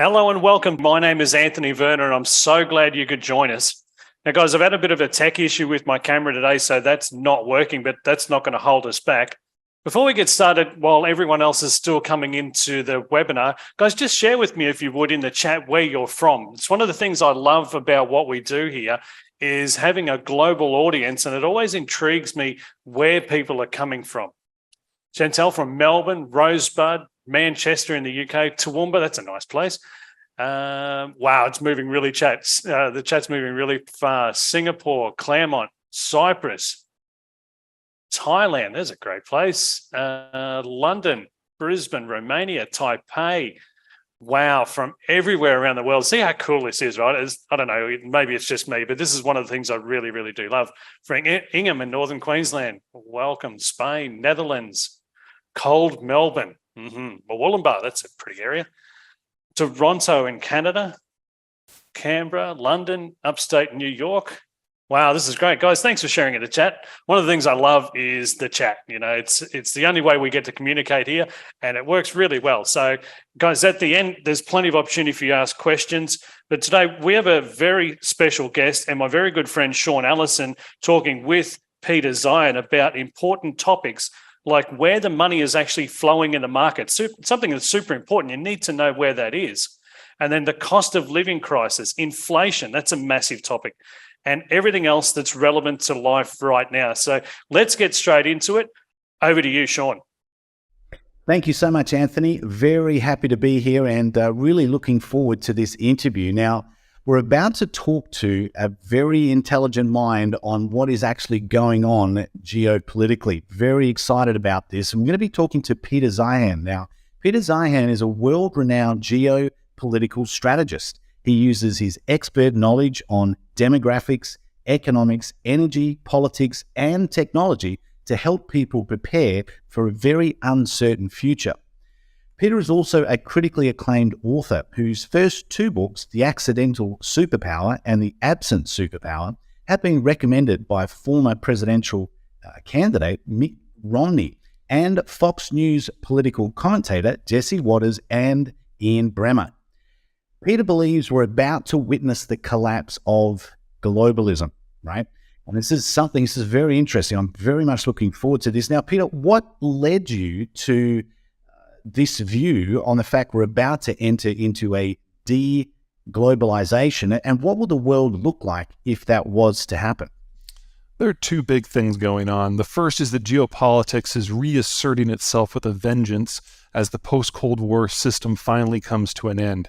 Hello and welcome. My name is Anthony Verner and I'm so glad you could join us. Now, guys, I've had a bit of a tech issue with my camera today, so that's not working, but that's not going to hold us back. Before we get started, while everyone else is still coming into the webinar, guys, just share with me, if you would, in the chat where you're from. It's one of the things I love about what we do here is having a global audience, and it always intrigues me where people are coming from. Chantel from Melbourne, Rosebud, Manchester in the UK, Toowoomba, that's a nice place. Wow, it's moving really the chat's moving really fast. Singapore, Claremont, Cyprus, Thailand, there's a great place. London, Brisbane, Romania, Taipei. Wow, from everywhere around the world. See how cool this is, right? I don't know, maybe it's just me, but this is one of the things I really, really do love. Frank Ingham in Northern Queensland, welcome. Spain, Netherlands, cold Melbourne. Wollongbar, that's a pretty area. Toronto in Canada, Canberra, London, upstate New York. Wow, this is great. Guys, thanks for sharing in the chat. One of the things I love is the chat. You know, it's the only way we get to communicate here, and it works really well. So, guys, at the end, there's plenty of opportunity for you to ask questions. But today, we have a very special guest and my very good friend, Sean Allison, talking with Peter Zeihan about important topics like where the money is actually flowing in the market, something that's super important. You need to know where that is. And then the cost of living crisis, inflation, that's a massive topic, and everything else that's relevant to life right now. So let's get straight into it. Over to you, Sean. Thank you so much, Anthony. Very happy to be here and really looking forward to this interview. Now, we're about to talk to a very intelligent mind on what is actually going on geopolitically. Very excited about this. I'm going to be talking to Peter Zeihan. Now, Peter Zeihan is a world-renowned geopolitical strategist. He uses his expert knowledge on demographics, economics, energy, politics, and technology to help people prepare for a very uncertain future. Peter is also a critically acclaimed author whose first two books, The Accidental Superpower and The Absent Superpower, have been recommended by former presidential candidate Mitt Romney and Fox News political commentator Jesse Watters and Ian Bremmer. Peter believes we're about to witness the collapse of globalism, right? And this is very interesting. I'm very much looking forward to this. Now, Peter, what led you to this view on the fact we're about to enter into a de-globalization, and what will the world look like if that was to happen? There are two big things going on. The first is that geopolitics is reasserting itself with a vengeance as the post-Cold War system finally comes to an end.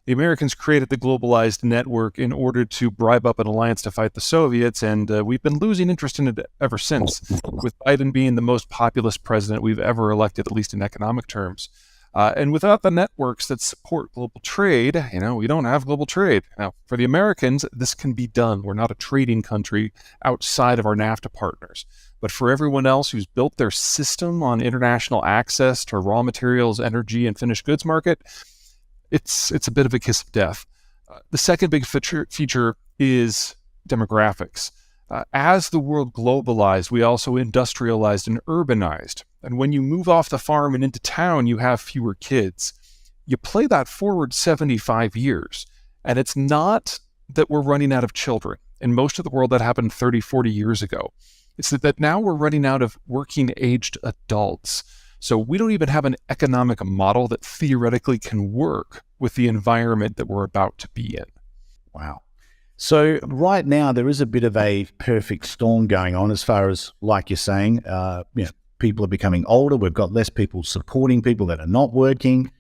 The Americans created the globalized network in order to bribe up an alliance to fight the Soviets, and we've been losing interest in it ever since, with Biden being the most populist president we've ever elected, at least in economic terms. And without the networks that support global trade, we don't have global trade. Now, for the Americans, this can be done. We're not a trading country outside of our NAFTA partners. But for everyone else who's built their system on international access to raw materials, energy, and finished goods market, it's a bit of a kiss of death. The second big feature is demographics. As the world globalized, we also industrialized and urbanized. And when you move off the farm and into town, you have fewer kids. You play that forward 75 years, and it's not that we're running out of children. In most of the world, that happened 30, 40 years ago. It's that now we're running out of working-aged adults. So we don't even have an economic model that theoretically can work with the environment that we're about to be in. Wow. So right now there is a bit of a perfect storm going on as far as, like you're saying, people are becoming older. We've got less people supporting people that are not working.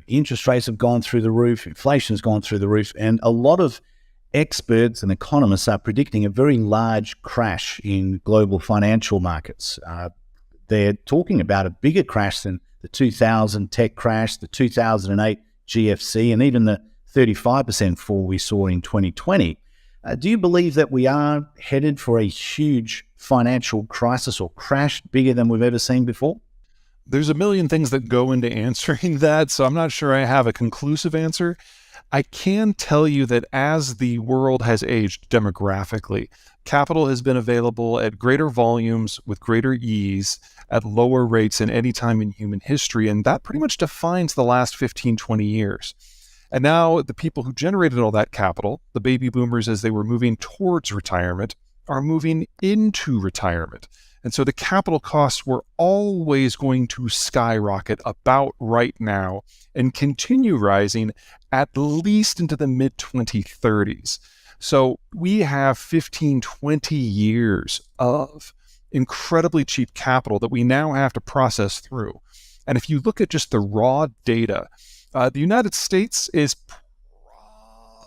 Interest rates have gone through the roof. Inflation's gone through the roof. And a lot of experts and economists are predicting a very large crash in global financial markets. They're talking about a bigger crash than the 2000 tech crash, the 2008 GFC, and even the 35% fall we saw in 2020. Do you believe that we are headed for a huge financial crisis or crash bigger than we've ever seen before? There's a million things that go into answering that, so I'm not sure I have a conclusive answer. I can tell you that as the world has aged demographically, capital has been available at greater volumes with greater ease at lower rates than any time in human history, and that pretty much defines the last 15, 20 years. And now the people who generated all that capital, the baby boomers as they were moving towards retirement, are moving into retirement. And so the capital costs were always going to skyrocket about right now and continue rising at least into the mid-2030s. So we have 15, 20 years of incredibly cheap capital that we now have to process through. And if you look at just the raw data, the United States is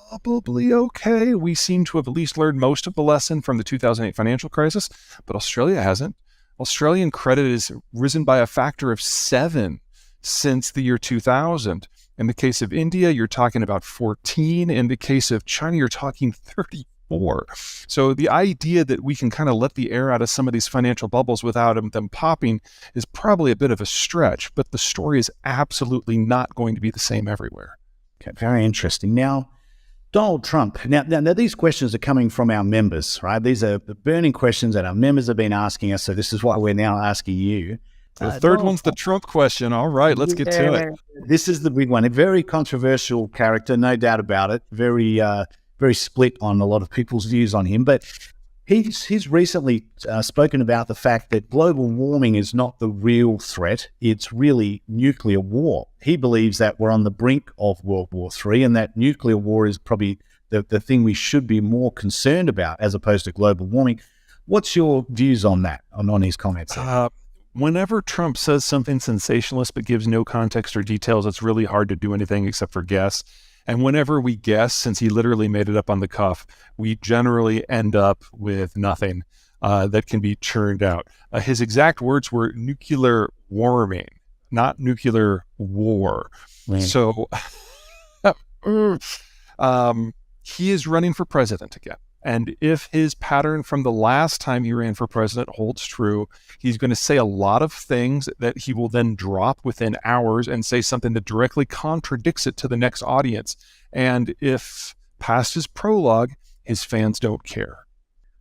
probably okay. We seem to have at least learned most of the lesson from the 2008 financial crisis, but Australia hasn't. Australian credit has risen by a factor of 7 since the year 2000. In the case of India, you're talking about 14. In the case of China, you're talking 34. So the idea that we can kind of let the air out of some of these financial bubbles without them popping is probably a bit of a stretch, but the story is absolutely not going to be the same everywhere. Okay, very interesting. Now, Donald Trump. Now, these questions are coming from our members, right? These are the burning questions that our members have been asking us. So this is why we're now asking you. The third one's the Trump question. All right, let's get to it. This is the big one. A very controversial character, no doubt about it. Very split on a lot of people's views on him. But he's recently spoken about the fact that global warming is not the real threat. It's really nuclear war. He believes that we're on the brink of World War III, and that nuclear war is probably the thing we should be more concerned about as opposed to global warming. What's your views on that, on his comments? Whenever Trump says something sensationalist but gives no context or details, it's really hard to do anything except for guess. And whenever we guess, since he literally made it up on the cuff, we generally end up with nothing that can be churned out. His exact words were nuclear warming, not nuclear war. Man. So he is running for president again. And if his pattern from the last time he ran for president holds true, he's going to say a lot of things that he will then drop within hours and say something that directly contradicts it to the next audience. And if past his prologue, his fans don't care.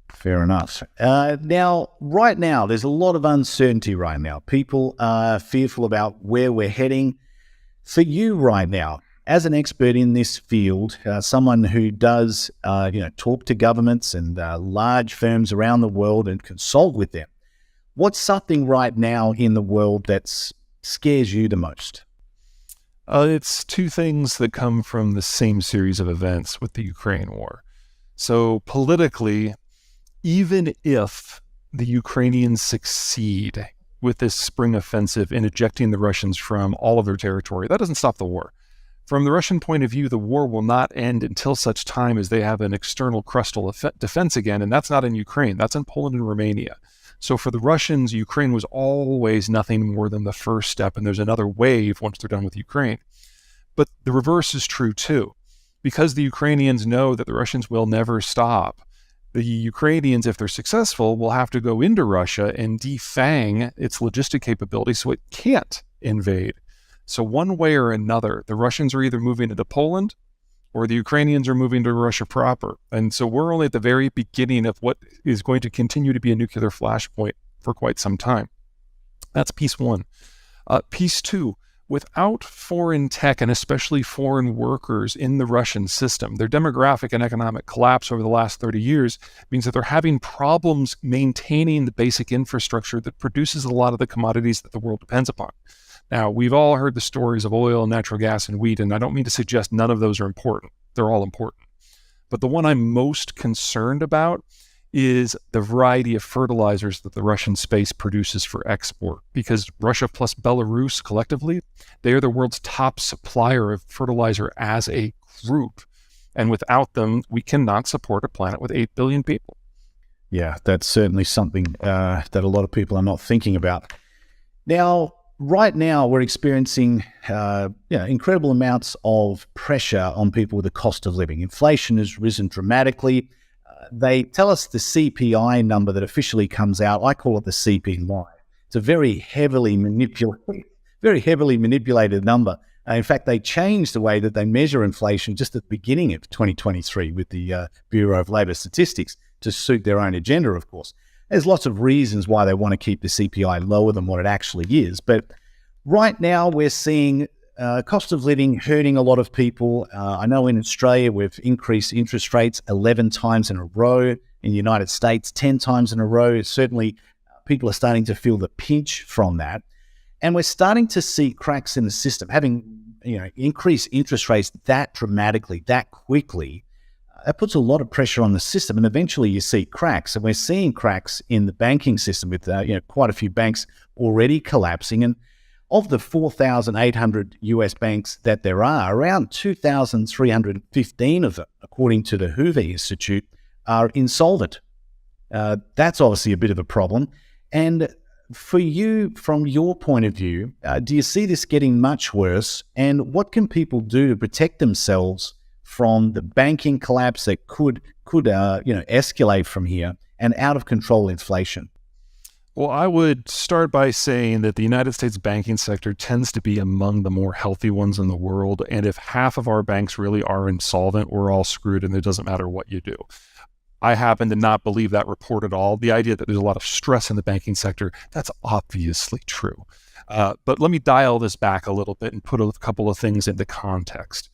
Fair enough. Now, right now, there's a lot of uncertainty right now. People are fearful about where we're heading. For you right now, as an expert in this field, someone who does talk to governments and large firms around the world and consult with them, what's something right now in the world that scares you the most? It's two things that come from the same series of events with the Ukraine war. So politically, even if the Ukrainians succeed with this spring offensive in ejecting the Russians from all of their territory, that doesn't stop the war. From the Russian point of view, the war will not end until such time as they have an external crustal defense again, and that's not in Ukraine. That's in Poland and Romania. So for the Russians, Ukraine was always nothing more than the first step, and there's another wave once they're done with Ukraine. But the reverse is true too. Because the Ukrainians know that the Russians will never stop, the Ukrainians, if they're successful, will have to go into Russia and defang its logistic capability so it can't invade. So one way or another, the Russians are either moving into Poland or the Ukrainians are moving to Russia proper. And so we're only at the very beginning of what is going to continue to be a nuclear flashpoint for quite some time. That's piece one. Piece two, without foreign tech and especially foreign workers in the Russian system, their demographic and economic collapse over the last 30 years means that they're having problems maintaining the basic infrastructure that produces a lot of the commodities that the world depends upon. Now, we've all heard the stories of oil, natural gas, and wheat, and I don't mean to suggest none of those are important. They're all important. But the one I'm most concerned about is the variety of fertilizers that the Russian space produces for export, because Russia plus Belarus collectively, they are the world's top supplier of fertilizer as a group. And without them, we cannot support a planet with 8 billion people. Yeah, that's certainly something that a lot of people are not thinking about. Now, right now, we're experiencing incredible amounts of pressure on people with the cost of living. Inflation has risen dramatically. They tell us the CPI number that officially comes out. I call it the CPI. It's a very heavily manipulated number. In fact, they changed the way that they measure inflation just at the beginning of 2023 with the Bureau of Labor Statistics to suit their own agenda, of course. There's lots of reasons why they want to keep the CPI lower than what it actually is. But right now we're seeing cost of living hurting a lot of people. I know in Australia we've increased interest rates 11 times in a row. In the United States, 10 times in a row. Certainly, people are starting to feel the pinch from that. And we're starting to see cracks in the system. Having increased interest rates that dramatically, that quickly, that puts a lot of pressure on the system. And eventually you see cracks. And we're seeing cracks in the banking system with quite a few banks already collapsing. And of the 4,800 US banks that there are, around 2,315 of them, according to the Hoover Institute, are insolvent. That's obviously a bit of a problem. And for you, from your point of view, do you see this getting much worse? And what can people do to protect themselves from the banking collapse that could escalate from here and out of control inflation? Well, I would start by saying that the United States banking sector tends to be among the more healthy ones in the world. And if half of our banks really are insolvent, we're all screwed and it doesn't matter what you do. I happen to not believe that report at all. The idea that there's a lot of stress in the banking sector, that's obviously true. But let me dial this back a little bit and put a couple of things into context.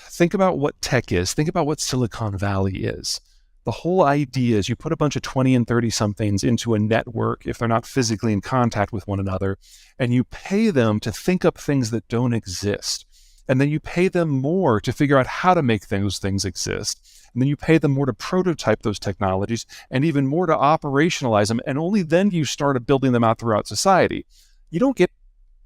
Think about what tech is. Think about what Silicon Valley is. The whole idea is you put a bunch of 20 and 30 somethings into a network if they're not physically in contact with one another, and you pay them to think up things that don't exist. And then you pay them more to figure out how to make those things exist. And then you pay them more to prototype those technologies and even more to operationalize them. And only then do you start building them out throughout society. You don't get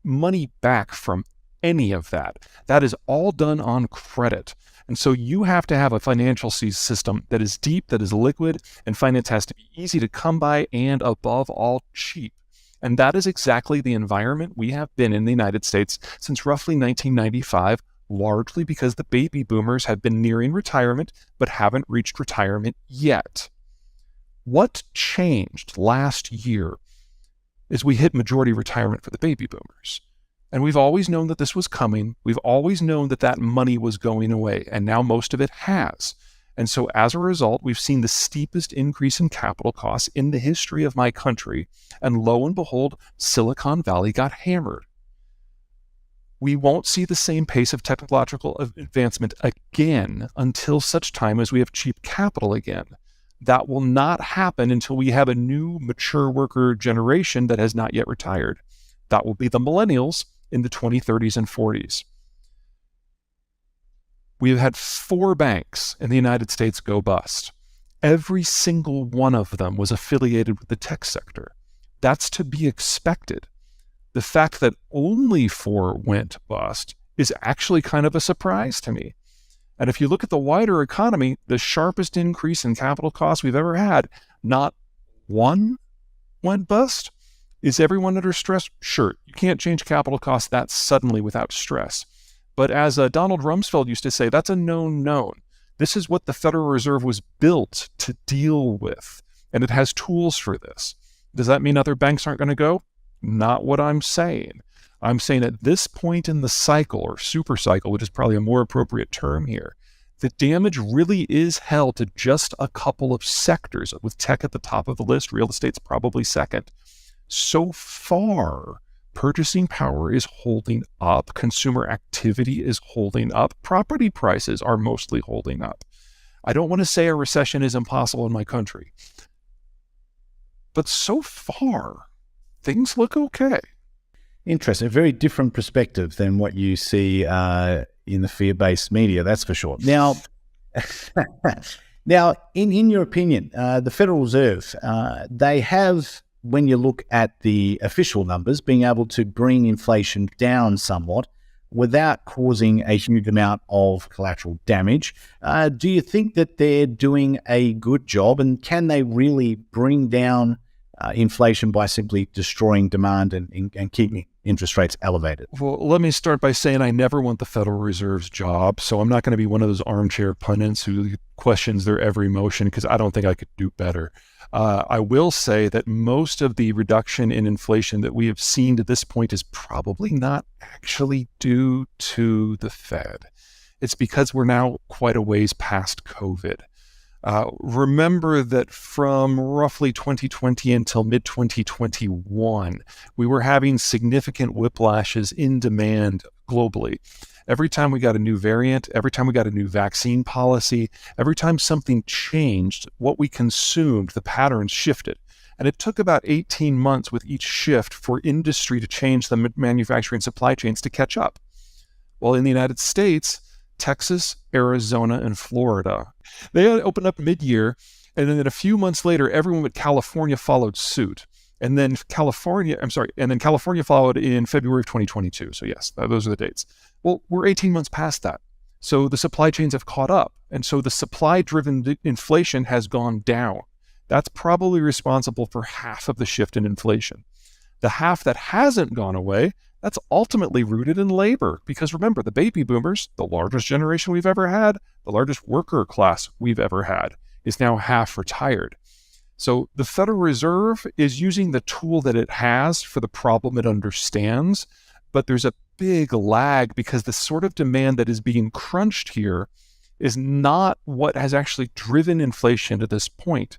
money back from any of that. That is all done on credit. And so you have to have a financial system that is deep, that is liquid, and finance has to be easy to come by and above all cheap. And that is exactly the environment we have been in the United States since roughly 1995, largely because the baby boomers have been nearing retirement but haven't reached retirement yet. What changed last year is we hit majority retirement for the baby boomers. And we've always known that this was coming. We've always known that that money was going away, and now most of it has. And so as a result, we've seen the steepest increase in capital costs in the history of my country. And lo and behold, Silicon Valley got hammered. We won't see the same pace of technological advancement again until such time as we have cheap capital again. That will not happen until we have a new mature worker generation that has not yet retired. That will be the millennials in the 2030s and 40s. We have had 4 banks in the United States go bust. Every single one of them was affiliated with the tech sector. That's to be expected. The fact that only 4 went bust is actually kind of a surprise to me. And if you look at the wider economy, the sharpest increase in capital costs we've ever had, not one went bust. Is everyone under stress? Sure. You can't change capital costs that suddenly without stress. But as Donald Rumsfeld used to say, that's a known. This is what the Federal Reserve was built to deal with, and it has tools for this. Does that mean other banks aren't going to go? Not what I'm saying. I'm saying at this point in the cycle, or super cycle, which is probably a more appropriate term here, the damage really is held to just a couple of sectors, with tech at the top of the list, real estate's probably second. So far, purchasing power is holding up, consumer activity is holding up, property prices are mostly holding up. I don't want to say a recession is impossible in my country, but so far, things look okay. Interesting. A very different perspective than what you see in the fear-based media, that's for sure. Now, in your opinion, the Federal Reserve, they have, when you look at the official numbers, being able to bring inflation down somewhat without causing a huge amount of collateral damage. Do you think that they're doing a good job, and can they really bring down inflation by simply destroying demand and keeping interest rates elevated? Well, let me start by saying I never want the Federal Reserve's job, so I'm not going to be one of those armchair pundits who questions their every motion, because I don't think I could do better. I will say that most of the reduction in inflation that we have seen to this point is probably not actually due to the Fed. It's because we're now quite a ways past COVID. Remember that from roughly 2020 until mid-2021, we were having significant whiplashes in demand globally. Every time we got a new variant, every time we got a new vaccine policy, every time something changed, what we consumed, the patterns shifted. And it took about 18 months with each shift for industry to change the manufacturing supply chains to catch up. Well, in the United States, Texas, Arizona, and Florida, they opened up mid-year, and then a few months later, everyone but California followed suit. And then California followed in February of 2022. So yes, those are the dates. Well, we're 18 months past that. So the supply chains have caught up. And so the supply-driven inflation has gone down. That's probably responsible for half of the shift in inflation. The half that hasn't gone away, that's ultimately rooted in labor. Because remember, the baby boomers, the largest generation we've ever had, the largest worker class we've ever had, is now half retired. So the Federal Reserve is using the tool that it has for the problem it understands, but there's a big lag because the sort of demand that is being crunched here is not what has actually driven inflation to this point.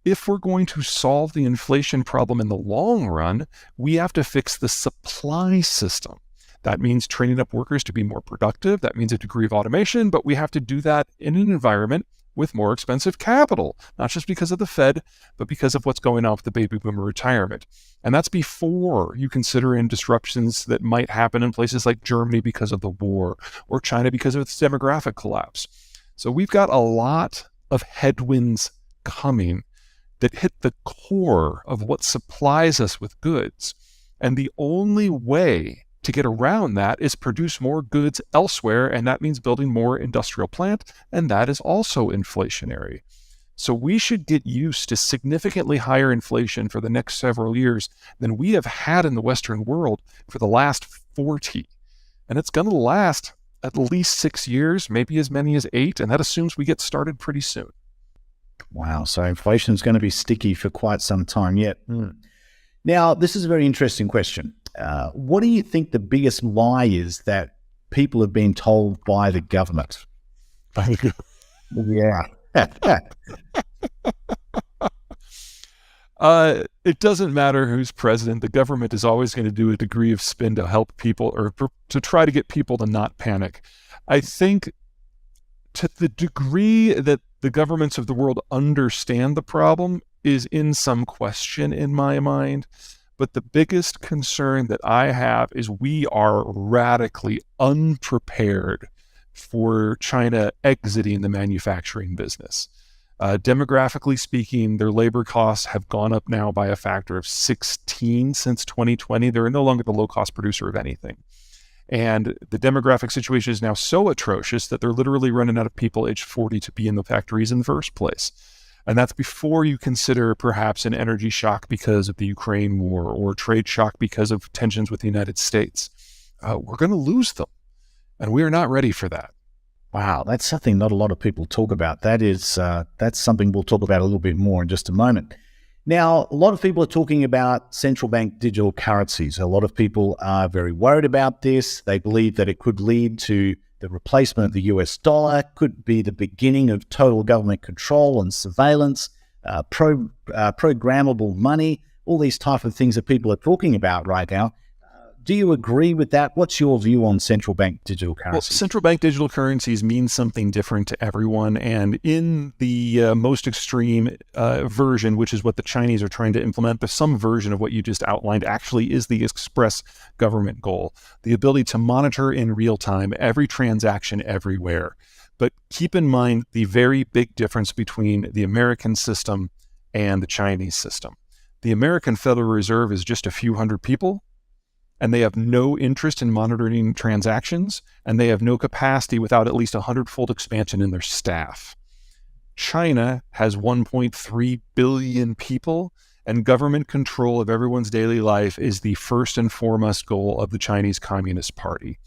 If we're going to solve the inflation problem in the long run, we have to fix the supply system. That means training up workers to be more productive. That means a degree of automation, but we have to do that in an environment with more expensive capital, not just because of the Fed, but because of what's going on with the baby boomer retirement. And that's before you consider in disruptions that might happen in places like Germany because of the war, or China because of its demographic collapse. So we've got a lot of headwinds coming that hit the core of what supplies us with goods. And the only way to get around that is produce more goods elsewhere, and that means building more industrial plant, and that is also inflationary. So we should get used to significantly higher inflation for the next several years than we have had in the Western world for the last 40. And it's going to last at least 6 years, maybe as many as 8, and that assumes we get started pretty soon. Wow. So inflation is going to be sticky for quite some time yet. Now, this is a very interesting question. What do you think the biggest lie is that people have been told by the government? Yeah. It doesn't matter who's president. The government is always going to do a degree of spin to help people or to try to get people to not panic. I think to the degree that the governments of the world understand the problem is in some question in my mind. But the biggest concern that I have is we are radically unprepared for China exiting the manufacturing business. Demographically speaking, their labor costs have gone up now by a factor of 16 since 2020. They're no longer the low-cost producer of anything. And the demographic situation is now so atrocious that they're literally running out of people aged 40 to be in the factories in the first place. And that's before you consider perhaps an energy shock because of the Ukraine war or trade shock because of tensions with the United States. We're going to lose them, and we are not ready for that. Wow, that's something not a lot of people talk about. That's something we'll talk about a little bit more in just a moment. Now, a lot of people are talking about central bank digital currencies. A lot of people are very worried about this. They believe that it could lead to the replacement of the US dollar, could be the beginning of total government control and surveillance, programmable money, all these type of things that people are talking about right now. Do you agree with that? What's your view on central bank digital currencies? Well, central bank digital currencies mean something different to everyone. And in the most extreme version, which is what the Chinese are trying to implement, but some version of what you just outlined actually is the express government goal, the ability to monitor in real time every transaction everywhere. But keep in mind the very big difference between the American system and the Chinese system. The American Federal Reserve is just a few hundred people, and they have no interest in monitoring transactions, and they have no capacity without at least 100-fold expansion in their staff. China has 1.3 billion people, and government control of everyone's daily life is the first and foremost goal of the Chinese Communist Party.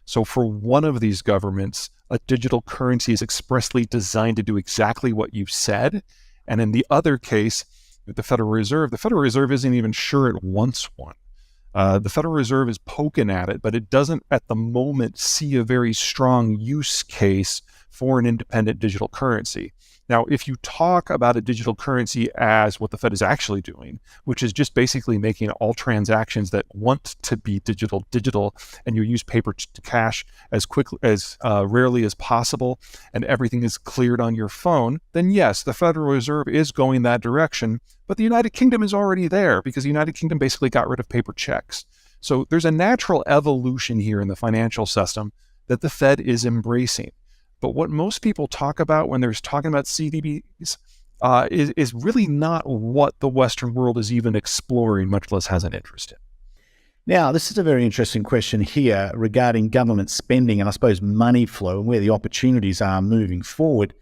So for one of these governments, a digital currency is expressly designed to do exactly what you said, and in the other case, with the Federal Reserve isn't even sure it wants one. The Federal Reserve is poking at it, but it doesn't at the moment see a very strong use case for an independent digital currency. Now, if you talk about a digital currency as what the Fed is actually doing, which is just basically making all transactions that want to be digital, and you use paper to cash as quickly as rarely as possible, and everything is cleared on your phone, then yes, the Federal Reserve is going that direction. But the United Kingdom is already there because the United Kingdom basically got rid of paper checks. So there's a natural evolution here in the financial system that the Fed is embracing. But what most people talk about when they're talking about CDBs is really not what the Western world is even exploring, much less has an interest in. Now, this is a very interesting question here regarding government spending and I suppose money flow and where the opportunities are moving forward.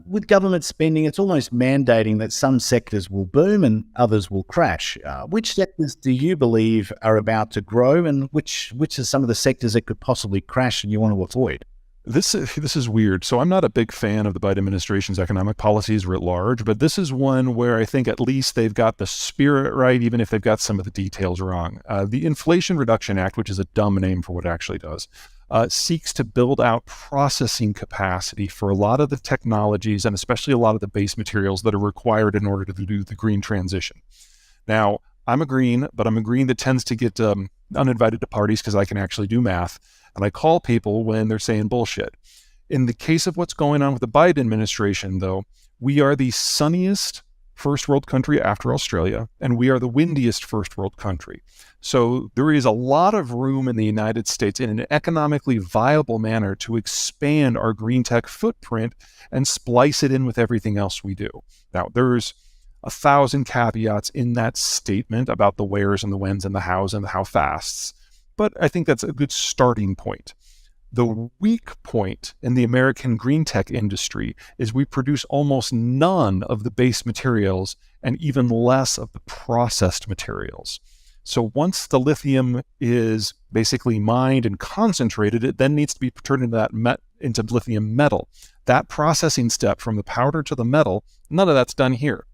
With government spending, it's almost mandating that some sectors will boom and others will crash. Which sectors do you believe are about to grow, and which are some of the sectors that could possibly crash and you want to avoid? This is weird. So I'm not a big fan of the Biden administration's economic policies writ large, but this is one where I think at least they've got the spirit right, even if they've got some of the details wrong. The Inflation Reduction Act, which is a dumb name for what it actually does, seeks to build out processing capacity for a lot of the technologies and especially a lot of the base materials that are required in order to do the green transition. Now, I'm a green, but I'm a green that tends to get uninvited to parties because I can actually do math. And I call people when they're saying bullshit. In the case of what's going on with the Biden administration, though, we are the sunniest first world country after Australia, and we are the windiest first world country. So there is a lot of room in the United States in an economically viable manner to expand our green tech footprint and splice it in with everything else we do. Now, there's 1,000 caveats in that statement about the wheres and the whens and the hows and the how fasts. But I think that's a good starting point. The weak point in the American green tech industry is we produce almost none of the base materials and even less of the processed materials. So once the lithium is basically mined and concentrated, it then needs to be turned into lithium metal. That processing step from the powder to the metal, none of that's done here.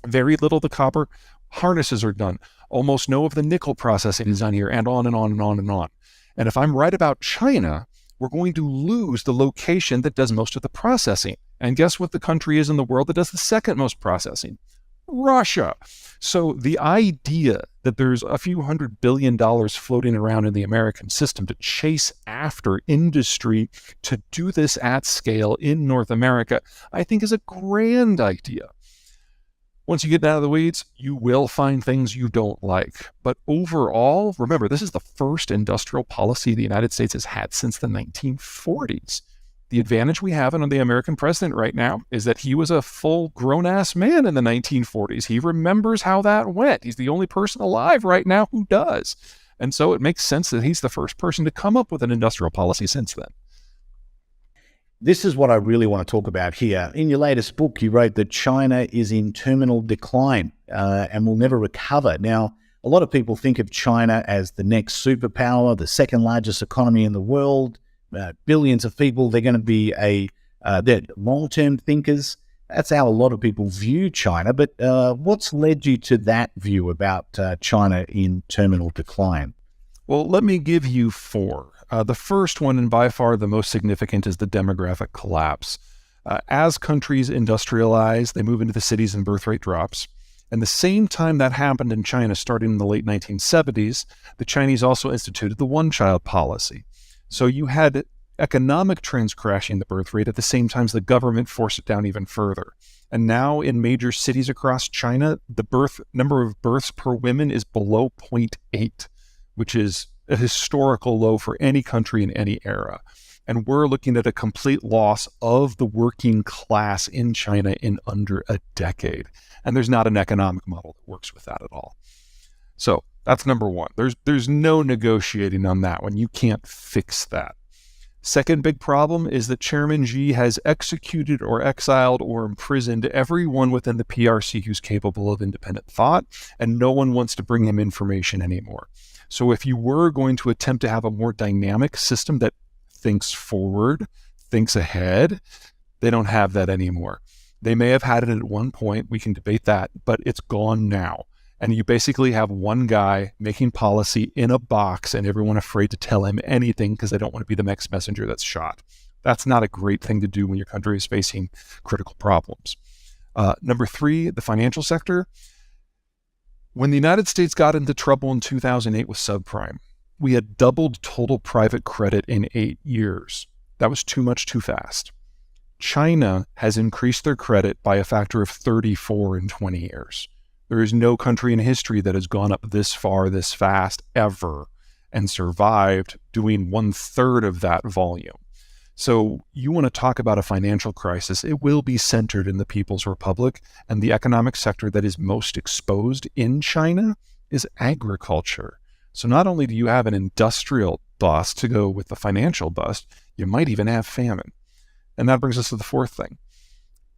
Very little of the copper harnesses are done. Almost no of the nickel processing is done here, and on and on and on and on. And if I'm right about China, we're going to lose the location that does most of the processing. And guess what the country is in the world that does the second most processing? Russia. So the idea that there's a few $100 billion floating around in the American system to chase after industry to do this at scale in North America, I think is a grand idea. Once you get out of the weeds, you will find things you don't like. But overall, remember, this is the first industrial policy the United States has had since the 1940s. The advantage we have on the American president right now is that he was a full grown-ass man in the 1940s. He remembers how that went. He's the only person alive right now who does. And so it makes sense that he's the first person to come up with an industrial policy since then. This is what I really want to talk about here. In your latest book, you wrote that China is in terminal decline and will never recover. Now, a lot of people think of China as the next superpower, the second largest economy in the world, billions of people. They're going to be they're long-term thinkers. That's how a lot of people view China. But what's led you to that view about China in terminal decline? Well, let me give you four. The first one, and by far the most significant, is the demographic collapse. As countries industrialize, they move into the cities and birth rate drops. And the same time that happened in China, starting in the late 1970s, the Chinese also instituted the one-child policy. So you had economic trends crashing the birth rate at the same time as the government forced it down even further. And now in major cities across China, the number of births per woman is below 0.8, which is a historical low for any country in any era. And we're looking at a complete loss of the working class in China in under a decade. And there's not an economic model that works with that at all. So that's number one. There's no negotiating on that one. You can't fix that. Second big problem is that Chairman Xi has executed or exiled or imprisoned everyone within the PRC who's capable of independent thought, and no one wants to bring him information anymore. So if you were going to attempt to have a more dynamic system that thinks forward, thinks ahead, they don't have that anymore. They may have had it at one point, we can debate that, but it's gone now. And you basically have one guy making policy in a box and everyone afraid to tell him anything because they don't want to be the next messenger that's shot. That's not a great thing to do when your country is facing critical problems. Number three, the financial sector. When the United States got into trouble in 2008 with subprime, we had doubled total private credit in 8 years. That was too much too fast. China has increased their credit by a factor of 34 in 20 years. There is no country in history that has gone up this far, this fast, ever, and survived doing 1/3 of that volume. So you want to talk about a financial crisis, it will be centered in the People's Republic, and the economic sector that is most exposed in China is agriculture. So not only do you have an industrial bust to go with the financial bust, you might even have famine. And that brings us to the fourth thing.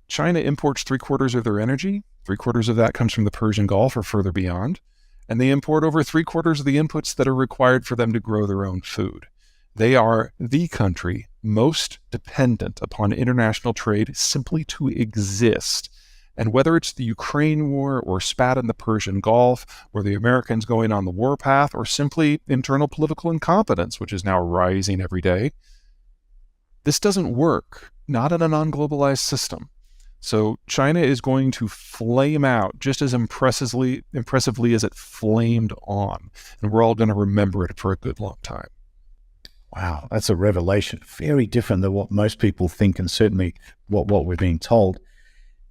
China imports 3/4 of their energy. 3/4 of that comes from the Persian Gulf or further beyond. And they import over 3/4 of the inputs that are required for them to grow their own food. They are the country most dependent upon international trade simply to exist. And whether it's the Ukraine war or spat in the Persian Gulf or the Americans going on the warpath or simply internal political incompetence, which is now rising every day, this doesn't work, not in a non-globalized system. So China is going to flame out just as impressively as it flamed on. And we're all going to remember it for a good long time. Wow, that's a revelation. Very different than what most people think, and certainly what we're being told.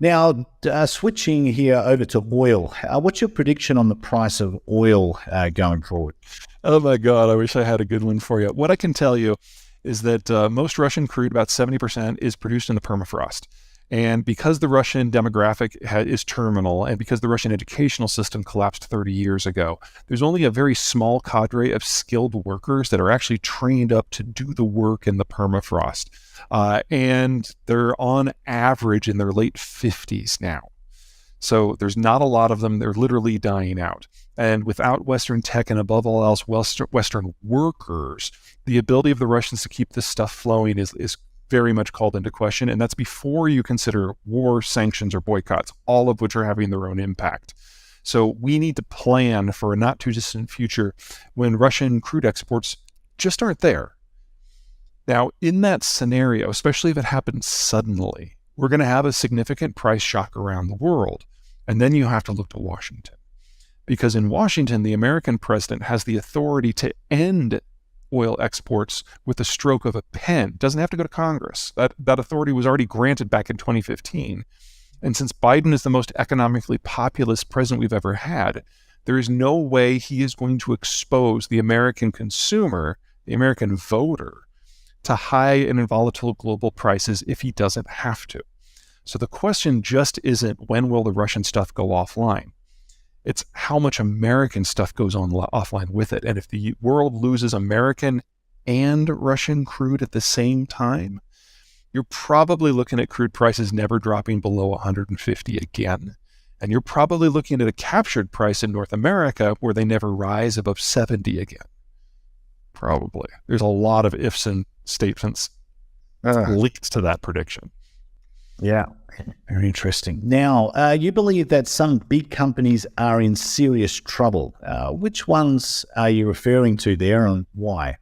Now, switching here over to oil, what's your prediction on the price of oil going forward? Oh my God, I wish I had a good one for you. What I can tell you is that most Russian crude, about 70%, is produced in the permafrost. And because the Russian demographic is terminal, and because the Russian educational system collapsed 30 years ago, there's only a very small cadre of skilled workers that are actually trained up to do the work in the permafrost. And they're on average in their late 50s now. So there's not a lot of them. They're literally dying out. And without Western tech and above all else, Western workers, the ability of the Russians to keep this stuff flowing is very much called into question. And that's before you consider war, sanctions, or boycotts, all of which are having their own impact. So we need to plan for a not too distant future when Russian crude exports just aren't there. Now, in that scenario, especially if it happens suddenly, we're going to have a significant price shock around the world. And then you have to look to Washington. Because in Washington, the American president has the authority to end oil exports with the stroke of a pen. It doesn't have to go to Congress. That authority was already granted back in 2015. And since Biden is the most economically populist president we've ever had, there is no way he is going to expose the American consumer, the American voter, to high and volatile global prices if he doesn't have to. So the question just isn't when will the Russian stuff go offline? It's how much American stuff goes on offline with it. And if the world loses American and Russian crude at the same time, you're probably looking at crude prices never dropping below 150 again. And you're probably looking at a captured price in North America where they never rise above 70 again. Probably. There's a lot of ifs and statements linked to that prediction. Yeah, very interesting. Now, you believe that some big companies are in serious trouble. Which ones are you referring to there, and why?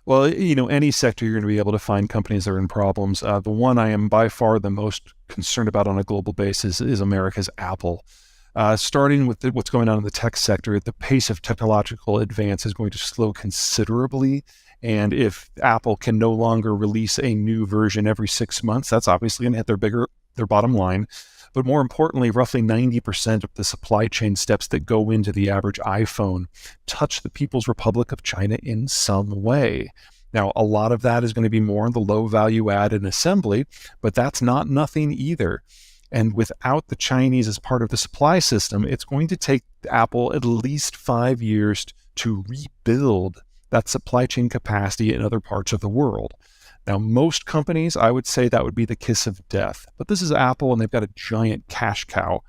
Well, any sector you're going to be able to find companies that are in problems. The one I am by far the most concerned about on a global basis is America's Apple. Starting with what's going on in the tech sector, the pace of technological advance is going to slow considerably. And if Apple can no longer release a new version every 6 months, that's obviously going to hit their bottom line. But more importantly, roughly 90% of the supply chain steps that go into the average iPhone touch the People's Republic of China in some way. Now, a lot of that is going to be more on the low value add and assembly, but that's not nothing either. And without the Chinese as part of the supply system, it's going to take Apple at least 5 years to rebuild that supply chain capacity in other parts of the world. Now, most companies, I would say that would be the kiss of death. But this is Apple, and they've got a giant cash cow,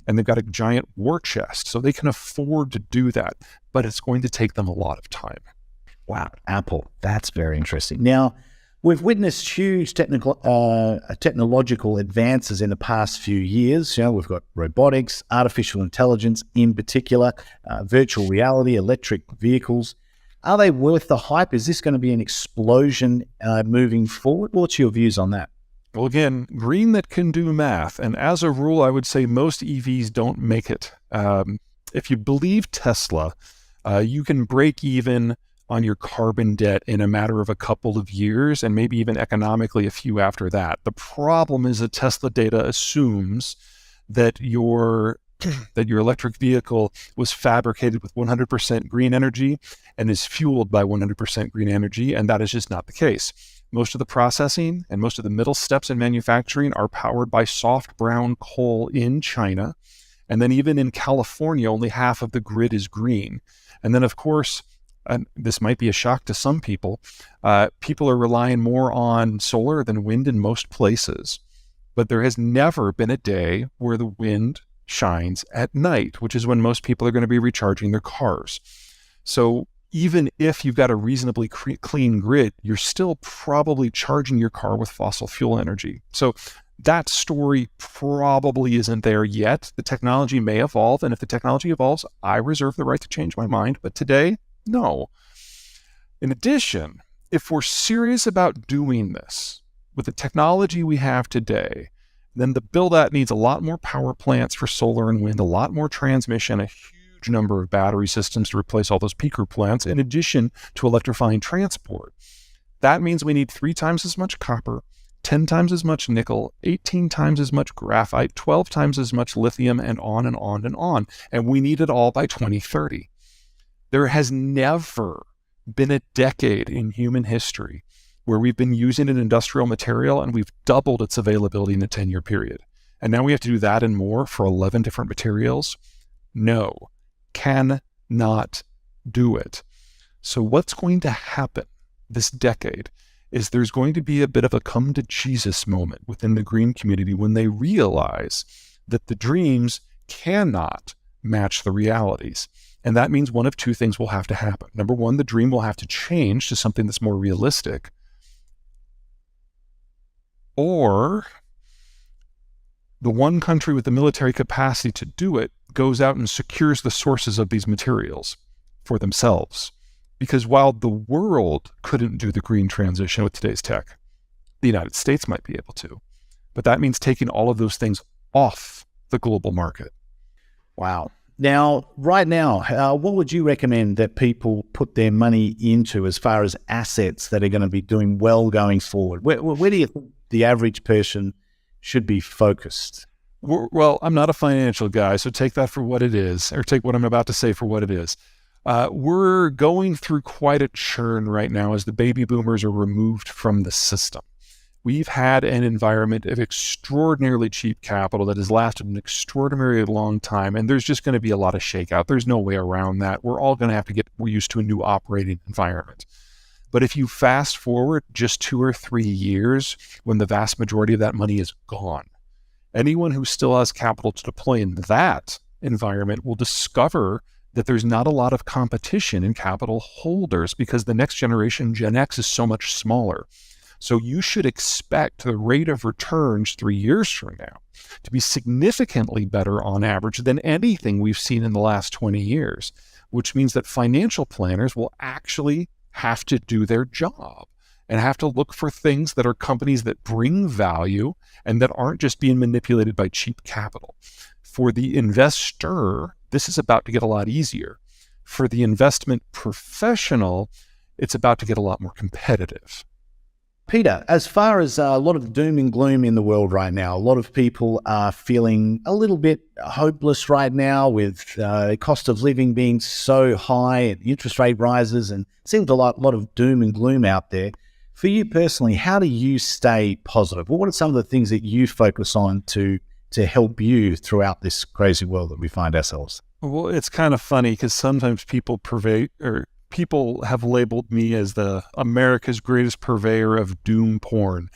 and they've got a giant war chest, so they can afford to do that. But it's going to take them a lot of time. Wow, Apple, that's very interesting. Now, we've witnessed huge technological advances in the past few years. We've got robotics, artificial intelligence in particular, virtual reality, electric vehicles. Are they worth the hype? Is this going to be an explosion moving forward? What's your views on that? Well, again, green that can do math. And as a rule, I would say most EVs don't make it. If you believe Tesla, you can break even on your carbon debt in a matter of a couple of years, and maybe even economically a few after that. The problem is that Tesla data assumes that your electric vehicle was fabricated with 100% green energy and is fueled by 100% green energy, and that is just not the case. Most of the processing and most of the middle steps in manufacturing are powered by soft brown coal in China. And then even in California, only half of the grid is green. And then, of course, and this might be a shock to some people, people are relying more on solar than wind in most places. But there has never been a day where the wind shines at night, which is when most people are going to be recharging their cars. So even if you've got a reasonably clean grid, you're still probably charging your car with fossil fuel energy. So that story probably isn't there yet. The technology may evolve, and if the technology evolves, I reserve the right to change my mind. But today, no. In addition, if we're serious about doing this with the technology we have today, then the build-out needs a lot more power plants for solar and wind, a lot more transmission, a huge number of battery systems to replace all those peaker plants, in addition to electrifying transport. That means we need 3 times as much copper, 10 times as much nickel, 18 times as much graphite, 12 times as much lithium, and on and on and on. And we need it all by 2030. There has never been a decade in human history where we've been using an industrial material and we've doubled its availability in a 10-year period. And now we have to do that and more for 11 different materials? No, cannot do it. So what's going to happen this decade is there's going to be a bit of a come to Jesus moment within the green community when they realize that the dreams cannot match the realities. And that means one of 2 things will have to happen. Number one, the dream will have to change to something that's more realistic. Or the one country with the military capacity to do it goes out and secures the sources of these materials for themselves. Because while the world couldn't do the green transition with today's tech, the United States might be able to. But that means taking all of those things off the global market. Wow. Now, right now, what would you recommend that people put their money into as far as assets that are going to be doing well going forward? Where do you think the average person should be focused? Well, I'm not a financial guy, so take that for what it is, or take what I'm about to say for what it is. We're going through quite a churn right now as the baby boomers are removed from the system. We've had an environment of extraordinarily cheap capital that has lasted an extraordinarily long time, and there's just going to be a lot of shakeout. There's no way around that. We're all going to have to get used to a new operating environment. But if you fast forward just 2 or 3 years, when the vast majority of that money is gone, anyone who still has capital to deploy in that environment will discover that there's not a lot of competition in capital holders because the next generation, Gen X, is so much smaller. So you should expect the rate of returns 3 years from now to be significantly better on average than anything we've seen in the last 20 years, which means that financial planners will actually have to do their job and have to look for things that are companies that bring value and that aren't just being manipulated by cheap capital. For the investor, this is about to get a lot easier. For the investment professional, it's about to get a lot more competitive. Peter, as far as a lot of doom and gloom in the world right now, a lot of people are feeling a little bit hopeless right now with the cost of living being so high and interest rate rises, and it seems a lot of doom and gloom out there. For you personally, how do you stay positive? What are some of the things that you focus on to help you throughout this crazy world that we find ourselves? Well, it's kind of funny because sometimes people have labeled me as the America's greatest purveyor of doom porn.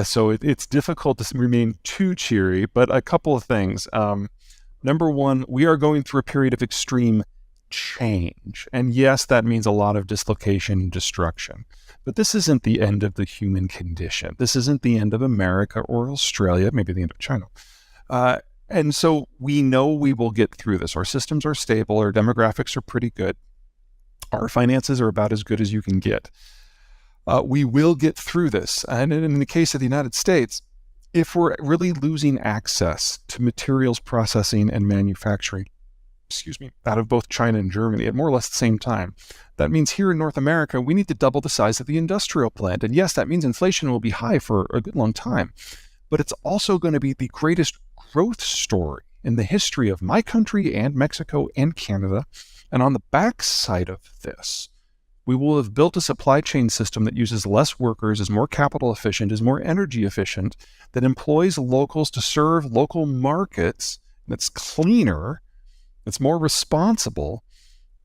So it's difficult to remain too cheery, but a couple of things. Number one, we are going through a period of extreme change. And yes, that means a lot of dislocation and destruction. But this isn't the end of the human condition. This isn't the end of America or Australia, maybe the end of China. And so we know we will get through this. Our systems are stable. Our demographics are pretty good. Our finances are about as good as you can get. We will get through this. And in the case of the United States, if we're really losing access to materials processing and manufacturing, out of both China and Germany at more or less the same time, that means here in North America, we need to double the size of the industrial plant. And yes, that means inflation will be high for a good long time, but it's also going to be the greatest growth story in the history of my country and Mexico and Canada. And on the backside of this, we will have built a supply chain system that uses less workers, is more capital efficient, is more energy efficient, that employs locals to serve local markets, that's cleaner, it's more responsible,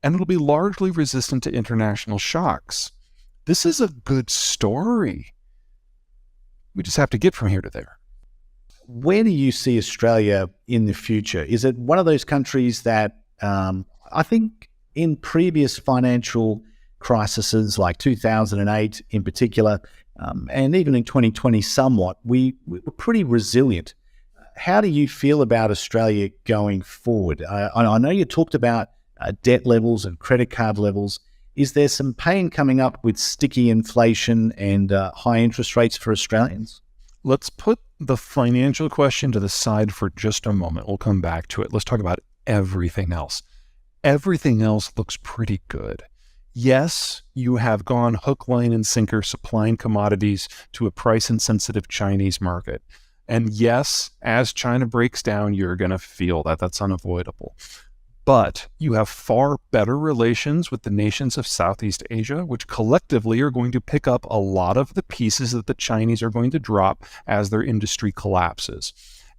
and it'll be largely resistant to international shocks. This is a good story. We just have to get from here to there. Where do you see Australia in the future? Is it one of those countries that I think in previous financial crises like 2008 in particular, and even in 2020 somewhat, we were pretty resilient. How do you feel about Australia going forward? I know you talked about debt levels and credit card levels. Is there some pain coming up with sticky inflation and high interest rates for Australians? Let's put the financial question to the side for just a moment. We'll come back to it. Let's talk about everything else. Everything else looks pretty good. Yes, you have gone hook, line, and sinker supplying commodities to a price-insensitive Chinese market. And yes, as China breaks down, you're going to feel that. That's unavoidable. But you have far better relations with the nations of Southeast Asia, which collectively are going to pick up a lot of the pieces that the Chinese are going to drop as their industry collapses.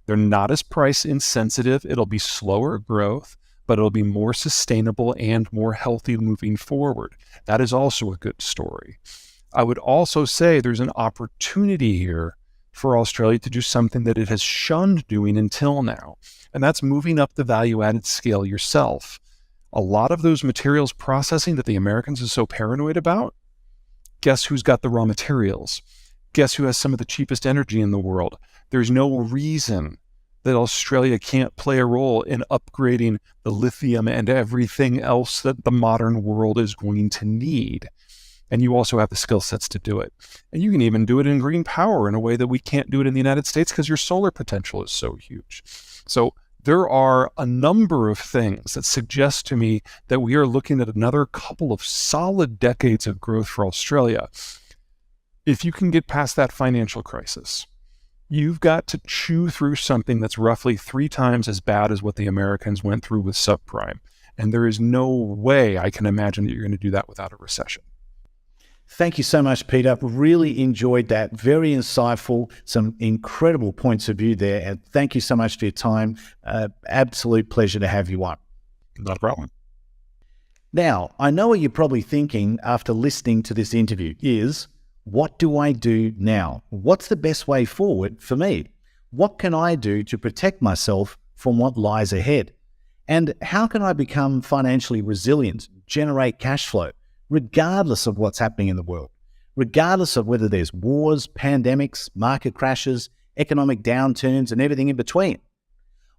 They're not as price insensitive. It'll be slower growth, but it'll be more sustainable and more healthy moving forward. That is also a good story. I would also say there's an opportunity here for Australia to do something that it has shunned doing until now, and that's moving up the value-added scale yourself. A lot of those materials processing that the Americans are so paranoid about, guess who's got the raw materials? Guess who has some of the cheapest energy in the world? There's no reason that Australia can't play a role in upgrading the lithium and everything else that the modern world is going to need. And you also have the skill sets to do it. And you can even do it in green power in a way that we can't do it in the United States because your solar potential is so huge. So there are a number of things that suggest to me that we are looking at another couple of solid decades of growth for Australia. If you can get past that financial crisis, you've got to chew through something that's roughly 3 times as bad as what the Americans went through with subprime. And there is no way I can imagine that you're going to do that without a recession. Thank you so much, Peter. Really enjoyed that. Very insightful, some incredible points of view there. And thank you so much for your time. Absolute pleasure to have you on. Not a problem. Now, I know what you're probably thinking after listening to this interview is, what do I do now? What's the best way forward for me? What can I do to protect myself from what lies ahead? And how can I become financially resilient, generate cash flow, regardless of what's happening in the world, regardless of whether there's wars, pandemics, market crashes, economic downturns, and everything in between?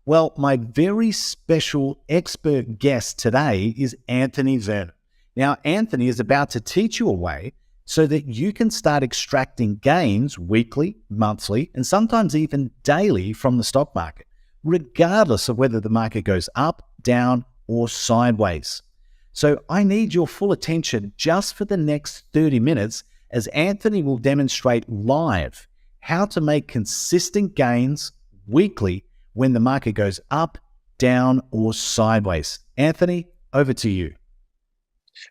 Well, my very special expert guest today is Anthony Verner. Now, Anthony is about to teach you a way so that you can start extracting gains weekly, monthly, and sometimes even daily from the stock market, regardless of whether the market goes up, down, or sideways. So I need your full attention just for the next 30 minutes as Anthony will demonstrate live how to make consistent gains weekly when the market goes up, down, or sideways. Anthony, over to you.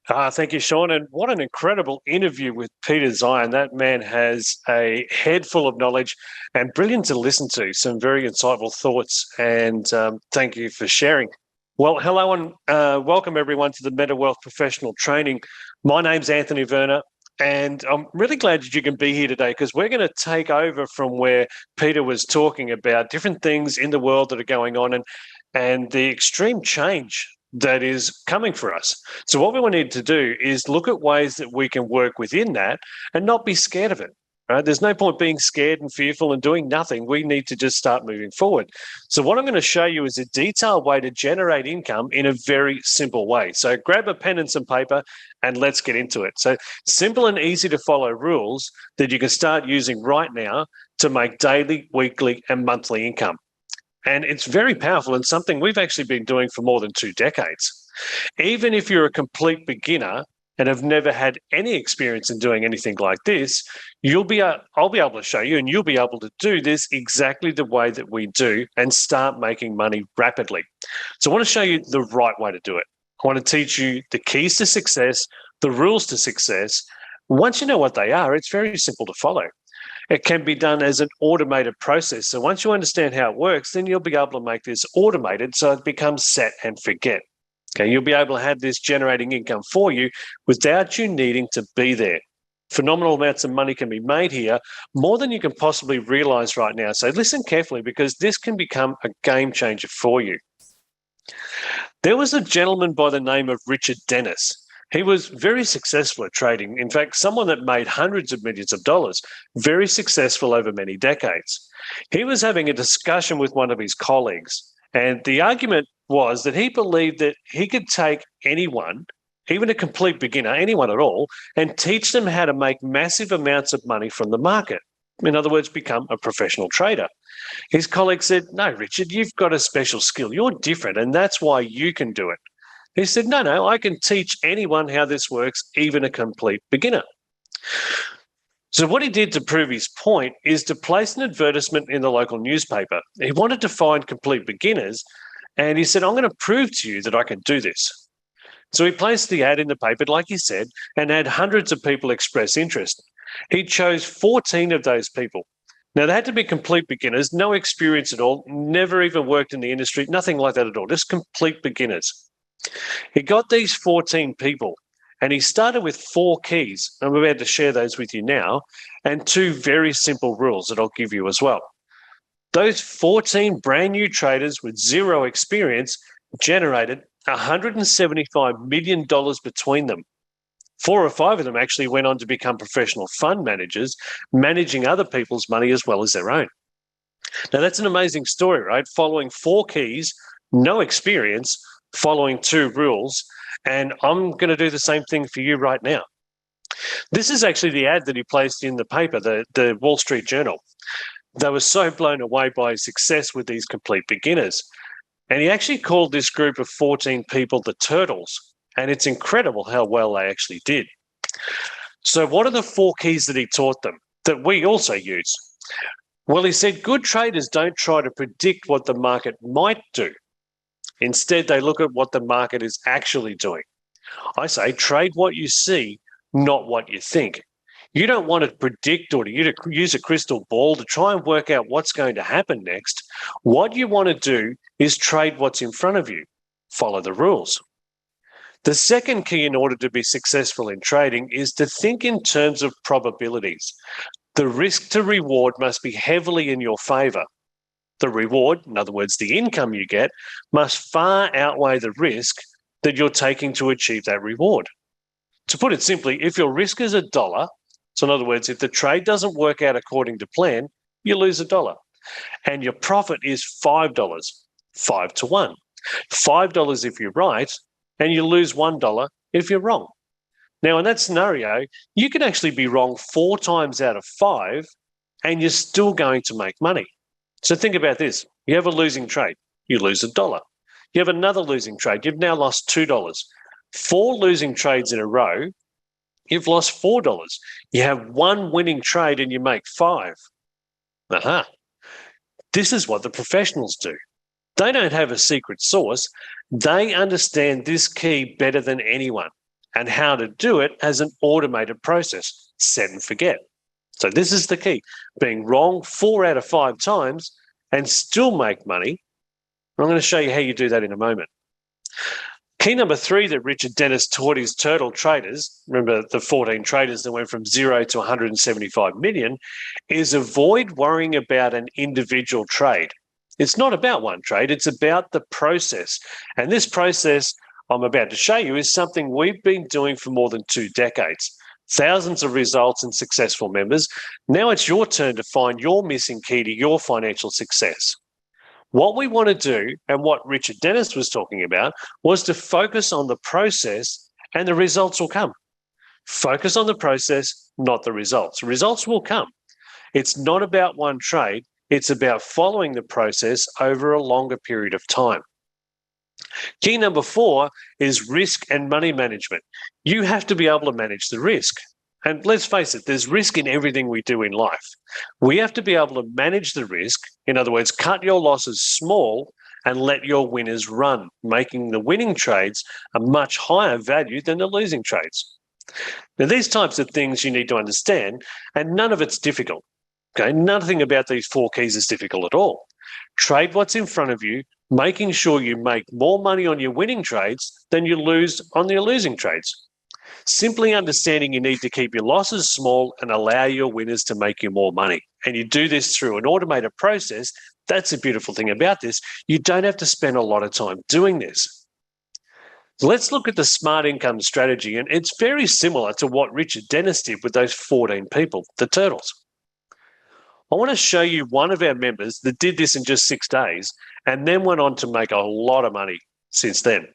Thank you, Sean. And what an incredible interview with Peter Zeihan. That man has a head full of knowledge and brilliant to listen to. Some very insightful thoughts. And thank you for sharing. Well, hello and welcome everyone to the Metawealth Professional Training. My name's Anthony Verner, and I'm really glad that you can be here today because we're going to take over from where Peter was talking about different things in the world that are going on and the extreme change that is coming for us. So what we need to do is look at ways that we can work within that and not be scared of it. Right? There's no point being scared and fearful and doing nothing. We need to just start moving forward. So what I'm going to show you is a detailed way to generate income in a very simple way. So grab a pen and some paper and let's get into it. So simple and easy to follow rules that you can start using right now to make daily, weekly, and monthly income. And it's very powerful and something we've actually been doing for more than 2 decades. Even if you're a complete beginner and have never had any experience in doing anything like this, I'll be able to show you and you'll be able to do this exactly the way that we do and start making money rapidly. So I want to show you the right way to do it. I want to teach you the keys to success, the rules to success. Once you know what they are, it's very simple to follow. It can be done as an automated process. So once you understand how it works, then you'll be able to make this automated so it becomes set and forget. Okay, you'll be able to have this generating income for you without you needing to be there. Phenomenal amounts of money can be made here, more than you can possibly realize right now. So listen carefully because this can become a game changer for you. There was a gentleman by the name of Richard Dennis. He was very successful at trading. In fact, someone that made hundreds of millions of dollars, very successful over many decades. He was having a discussion with one of his colleagues, and the argument was that he believed that he could take anyone, even a complete beginner, anyone at all, and teach them how to make massive amounts of money from the market. In other words, become a professional trader. His colleague said, "No, Richard, you've got a special skill. You're different, and that's why you can do it." He said, no, I can teach anyone how this works, even a complete beginner. So what he did to prove his point is to place an advertisement in the local newspaper. He wanted to find complete beginners, and he said, I'm going to prove to you that I can do this. So he placed the ad in the paper, like he said, and had hundreds of people express interest. He chose 14 of those people. Now, they had to be complete beginners, no experience at all, never even worked in the industry, nothing like that at all, just complete beginners. He got these 14 people and he started with 4 keys. I'm about to share those with you now, and 2 very simple rules that I'll give you as well. Those 14 brand new traders with 0 experience generated $175 million between them. 4 or 5 of them actually went on to become professional fund managers, managing other people's money as well as their own. Now, that's an amazing story, right? Following 4 keys, no experience, following 2 rules, and I'm going to do the same thing for you right now. This is actually the ad that he placed in the paper, the Wall Street Journal. They were so blown away by his success with these complete beginners. And he actually called this group of 14 people the Turtles, and it's incredible how well they actually did. So what are the 4 keys that he taught them that we also use? Well, he said good traders don't try to predict what the market might do. Instead, they look at what the market is actually doing. I say trade what you see, not what you think. You don't want to predict or to use a crystal ball to try and work out what's going to happen next. What you want to do is trade what's in front of you. Follow the rules. The second key in order to be successful in trading is to think in terms of probabilities. The risk to reward must be heavily in your favor. The reward, in other words, the income you get, must far outweigh the risk that you're taking to achieve that reward. To put it simply, if your risk is $1, so in other words, if the trade doesn't work out according to plan, you lose $1. And your profit is $5, 5 to 1. $5 if you're right, and you lose $1 if you're wrong. Now, in that scenario, you can actually be wrong 4 times out of 5, and you're still going to make money. So think about this. You have a losing trade, you lose $1. You have another losing trade, you've now lost $2. 4 losing trades in a row, you've lost $4. You have 1 winning trade and you make 5. Aha. This is what the professionals do. They don't have a secret sauce. They understand this key better than anyone and how to do it as an automated process, set and forget. So this is the key, being wrong 4 out of 5 times and still make money. I'm going to show you how you do that in a moment. Key number 3 that Richard Dennis taught his turtle traders, remember the 14 traders that went from 0 to 175 million, is avoid worrying about an individual trade. It's not about one trade, it's about the process. And this process I'm about to show you is something we've been doing for more than 2 decades. thousands of results and successful members. Now it's your turn to find your missing key to your financial success. What we want to do, and what Richard Dennis was talking about, was to focus on the process and the results will come. Focus on the process, not the results. Results will come. It's not about one trade. It's about following the process over a longer period of time. Key number 4 is risk and money management. You have to be able to manage the risk. And let's face it, there's risk in everything we do in life. We have to be able to manage the risk. In other words, cut your losses small and let your winners run, making the winning trades a much higher value than the losing trades. Now, these types of things you need to understand, and none of it's difficult. Okay, nothing about these 4 keys is difficult at all. Trade what's in front of you, making sure you make more money on your winning trades than you lose on your losing trades. Simply understanding you need to keep your losses small and allow your winners to make you more money. And you do this through an automated process. That's the beautiful thing about this. You don't have to spend a lot of time doing this. So let's look at the smart income strategy. And it's very similar to what Richard Dennis did with those 14 people, the turtles. I want to show you one of our members that did this in just 6 days and then went on to make a lot of money since then.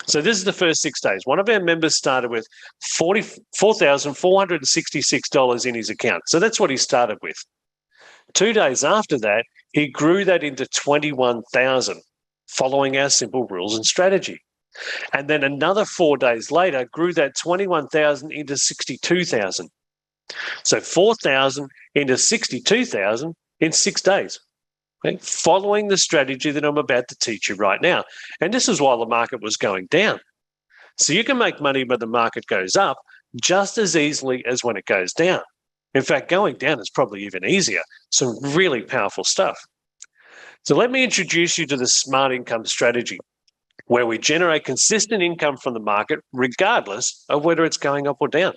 So this is the first 6 days. One of our members started with $44,466 in his account. So that's what he started with. 2 days after that, he grew that into $21,000, following our simple rules and strategy. And then another 4 days later, grew that $21,000 into $62,000. So $4,000 into $62,000 in 6 days. Okay, following the strategy that I'm about to teach you right now. And this is while the market was going down. So you can make money when the market goes up just as easily as when it goes down. In fact, going down is probably even easier. Some really powerful stuff. So let me introduce you to the smart income strategy, where we generate consistent income from the market regardless of whether it's going up or down.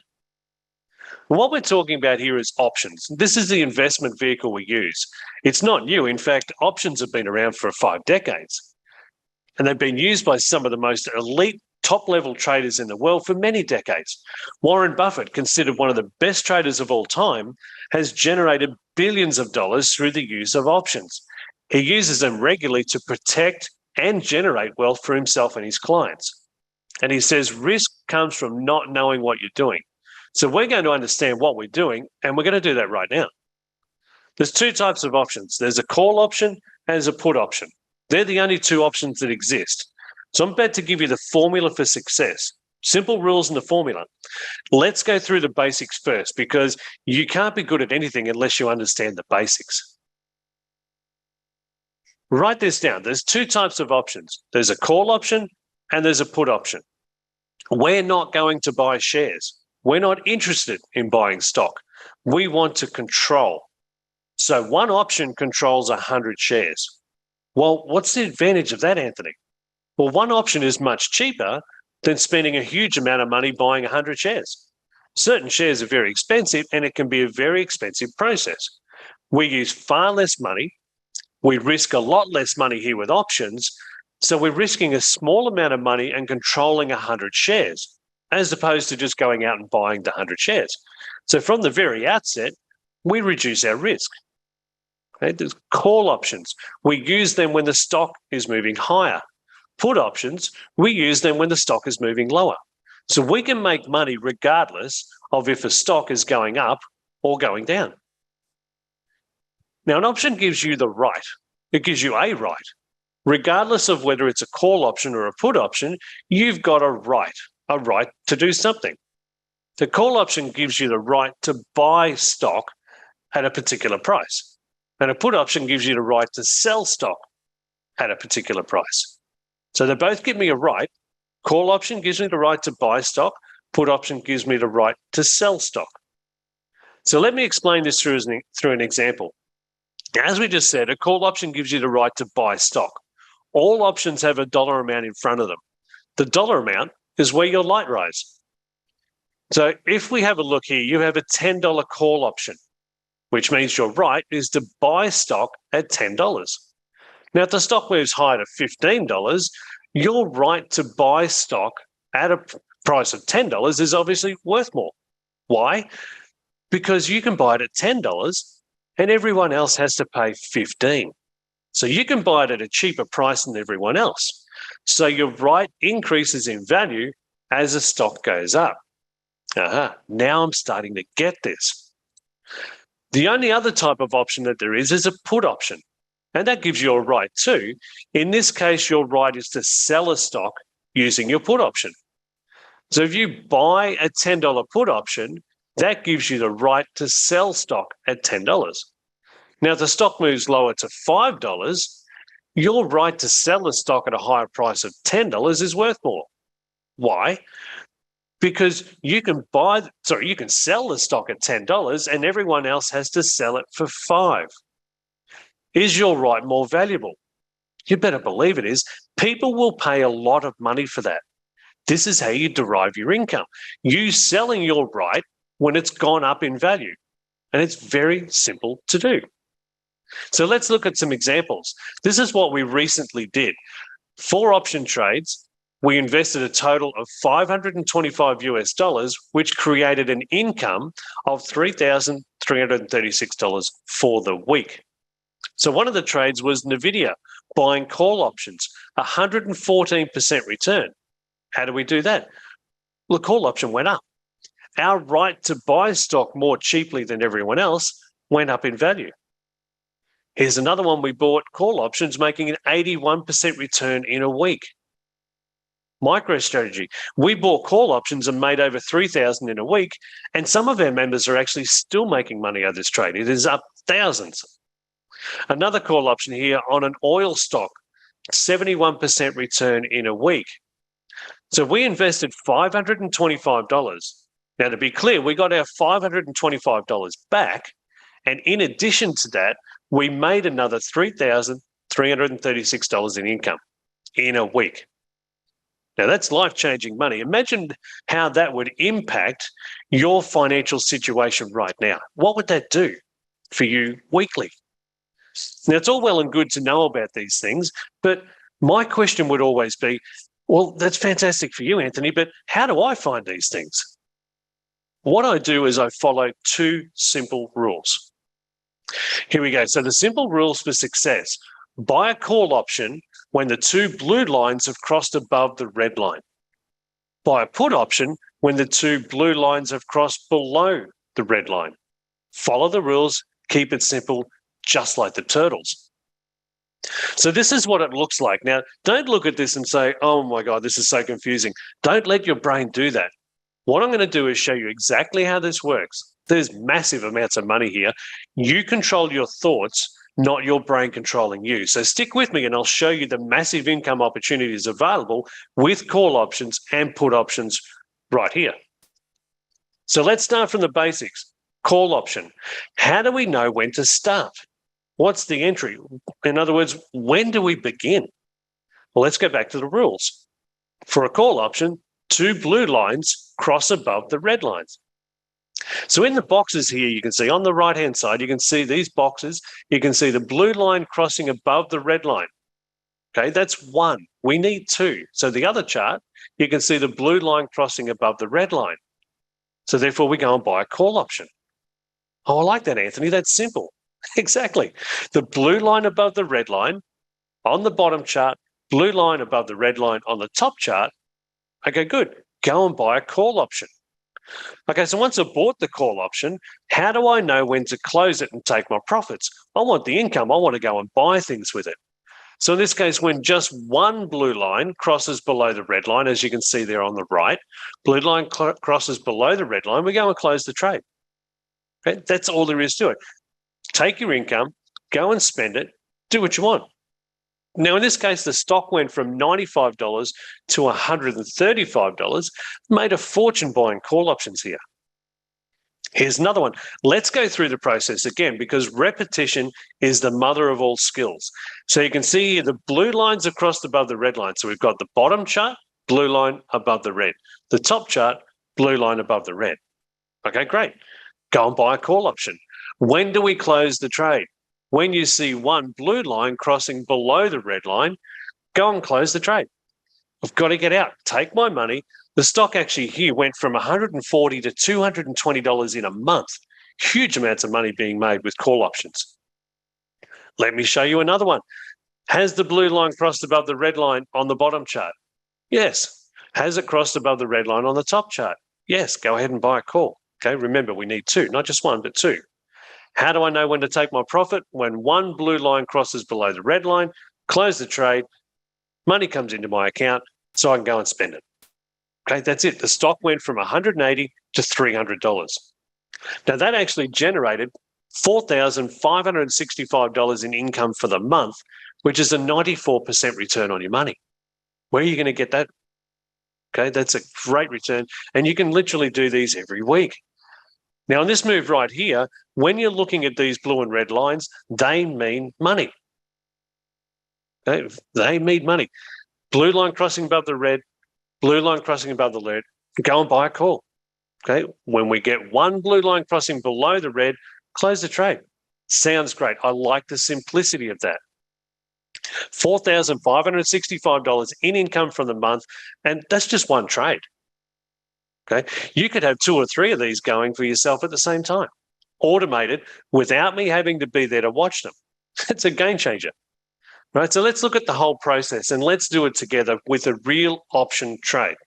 What we're talking about here is options. This is the investment vehicle we use. It's not new. In fact, options have been around for 5 decades. And they've been used by some of the most elite top-level traders in the world for many decades. Warren Buffett, considered one of the best traders of all time, has generated billions of dollars through the use of options. He uses them regularly to protect and generate wealth for himself and his clients. And he says risk comes from not knowing what you're doing. So we're going to understand what we're doing, and we're going to do that right now. There's 2 types of options. There's a call option and there's a put option. They're the only 2 options that exist. So I'm about to give you the formula for success. Simple rules in the formula. Let's go through the basics first, because you can't be good at anything unless you understand the basics. Write this down. There's 2 types of options. There's a call option and there's a put option. We're not going to buy shares. We're not interested in buying stock. We want to control. So one option controls 100 shares. Well, what's the advantage of that, Anthony? Well, one option is much cheaper than spending a huge amount of money buying 100 shares. Certain shares are very expensive, and it can be a very expensive process. We use far less money. We risk a lot less money here with options. So we're risking a small amount of money and controlling 100 shares, as opposed to just going out and buying the 100 shares. So from the very outset, we reduce our risk. Okay, there's call options. We use them when the stock is moving higher. Put options, we use them when the stock is moving lower. So we can make money regardless of if a stock is going up or going down. Now, an option gives you the right. It gives you a right. Regardless of whether it's a call option or a put option, you've got a right to do something. The call option gives you the right to buy stock at a particular price. And a put option gives you the right to sell stock at a particular price. So they both give me a right. Call option gives me the right to buy stock. Put option gives me the right to sell stock. So let me explain this through an example. As we just said, a call option gives you the right to buy stock. All options have a dollar amount in front of them. The dollar amount is where your light rise. So if we have a look here, you have a $10 call option, which means your right is to buy stock at $10. Now, if the stock moves higher to $15, your right to buy stock at a price of $10 is obviously worth more. Why? Because you can buy it at $10 and everyone else has to pay $15. So you can buy it at a cheaper price than everyone else. So your right increases in value as the stock goes up. Now I'm starting to get this. The only other type of option that there is a put option. And that gives you a right too. In this case, your right is to sell a stock using your put option. So if you buy a $10 put option, that gives you the right to sell stock at $10. Now, if the stock moves lower to $5, your right to sell the stock at a higher price of $10 is worth more. Why? Because you can sell the stock at $10 and everyone else has to sell it for $5. Is your right more valuable? You better believe it is. People will pay a lot of money for that. This is how you derive your income. You selling your right when it's gone up in value. And it's very simple to do. So let's look at some examples. This is what we recently did. 4 option trades. We invested a total of $525, which created an income of $3,336 for the week. So one of the trades was NVIDIA, buying call options, 114% return. How do we do that? Well, the call option went up. Our right to buy stock more cheaply than everyone else went up in value. Here's another one. We bought call options, making an 81% return in a week. MicroStrategy. We bought call options and made over $3,000 in a week, and some of our members are actually still making money out of this trade. It is up thousands. Another call option here on an oil stock, 71% return in a week. So we invested $525. Now, to be clear, we got our $525 back, and in addition to that, we made another $3,336 in income in a week. Now, that's life-changing money. Imagine how that would impact your financial situation right now. What would that do for you weekly? Now, it's all well and good to know about these things, but my question would always be, well, that's fantastic for you, Anthony, but how do I find these things? What I do is I follow 2 simple rules. Here we go. So the simple rules for success: buy a call option when the 2 blue lines have crossed above the red line. Buy a put option when the 2 blue lines have crossed below the red line. Follow the rules, keep it simple, just like the turtles. So this is what it looks like. Now, don't look at this and say, oh my God, this is so confusing. Don't let your brain do that. What I'm going to do is show you exactly how this works. There's massive amounts of money here. You control your thoughts, not your brain controlling you. So stick with me and I'll show you the massive income opportunities available with call options and put options right here. So let's start from the basics. Call option. How do we know when to start? What's the entry? In other words, when do we begin? Well, let's go back to the rules. For a call option, 2 blue lines cross above the red lines. So in the boxes here, you can see on the right-hand side, you can see these boxes. You can see the blue line crossing above the red line. Okay, that's 1. We need 2. So the other chart, you can see the blue line crossing above the red line. So therefore, we go and buy a call option. Oh, I like that, Anthony. That's simple. Exactly. The blue line above the red line on the bottom chart, blue line above the red line on the top chart. Okay, good. Go and buy a call option. Okay, so once I've bought the call option, how do I know when to close it and take my profits? I want the income. I want to go and buy things with it. So in this case, when just 1 blue line crosses below the red line, as you can see there on the right, blue line crosses below the red line, we go and close the trade. Okay, that's all there is to it. Take your income, go and spend it, do what you want. Now, in this case, the stock went from $95 to $135, made a fortune buying call options here. Here's another one. Let's go through the process again, because repetition is the mother of all skills. So you can see here the blue lines are crossed above the red line. So we've got the bottom chart, blue line above the red. The top chart, blue line above the red. Okay, great. Go and buy a call option. When do we close the trade? When you see 1 blue line crossing below the red line, go and close the trade. I've got to get out, take my money, The stock actually here went from $140 to $220 in a month. Huge amounts of money being made with call options. Let me show you another one. Has the blue line crossed above the red line on the bottom chart? Yes. Has it crossed above the red line on the top chart? Yes. Go ahead and buy a call. Okay, remember we need two, not just one, but two. How do I know when to take my profit? When one blue line crosses below the red line, close the trade, money comes into my account, so I can go and spend it. Okay, that's it. The stock went from $180 to $300. Now that actually generated $4,565 in income for the month, which is a 94% return on your money. Where are you going to get that? Okay, that's a great return. And you can literally do these every week. Now, on this move right here, when you're looking at these blue and red lines, they mean money. Okay? They mean money. Blue line crossing above the red, blue line crossing above the red, go and buy a call. Okay, when we get one blue line crossing below the red, close the trade. Sounds great. I like the simplicity of that. $4,565 in income from the month, and that's just one trade. Okay, you could have two or three of these going for yourself at the same time, automated without me having to be there to watch them. It's a game changer. Right, so let's look at the whole process and let's do it together with a real option trade.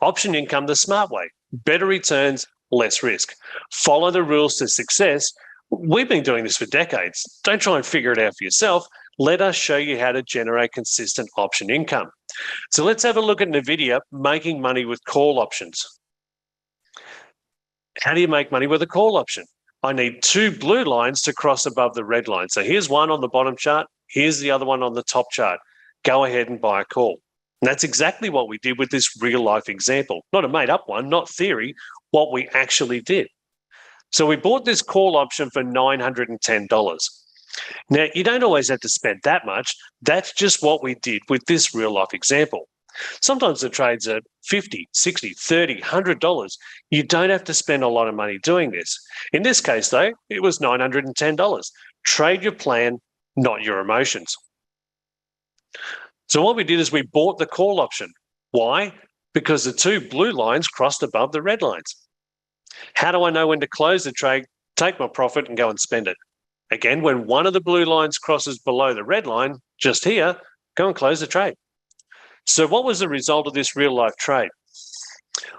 Option income the smart way. Better returns, less risk. Follow the rules to success. We've been doing this for decades. Don't try and figure it out for yourself. Let us show you how to generate consistent option income. So let's have a look at NVIDIA making money with call options. How do you make money with a call option? I need two blue lines to cross above the red line. So here's one on the bottom chart. Here's the other one on the top chart. Go ahead and buy a call. And that's exactly what we did with this real life example. Not a made up one, not theory, what we actually did. So we bought this call option for $910. Now, you don't always have to spend that much. That's just what we did with this real life example. Sometimes the trades are $50, $60, $30, $100. You don't have to spend a lot of money doing this. In this case, though, it was $910. Trade your plan, not your emotions. So what we did is we bought the call option. Why? Because the two blue lines crossed above the red lines. How do I know when to close the trade, take my profit and go and spend it? Again, when one of the blue lines crosses below the red line, just here, go and close the trade. So what was the result of this real life trade?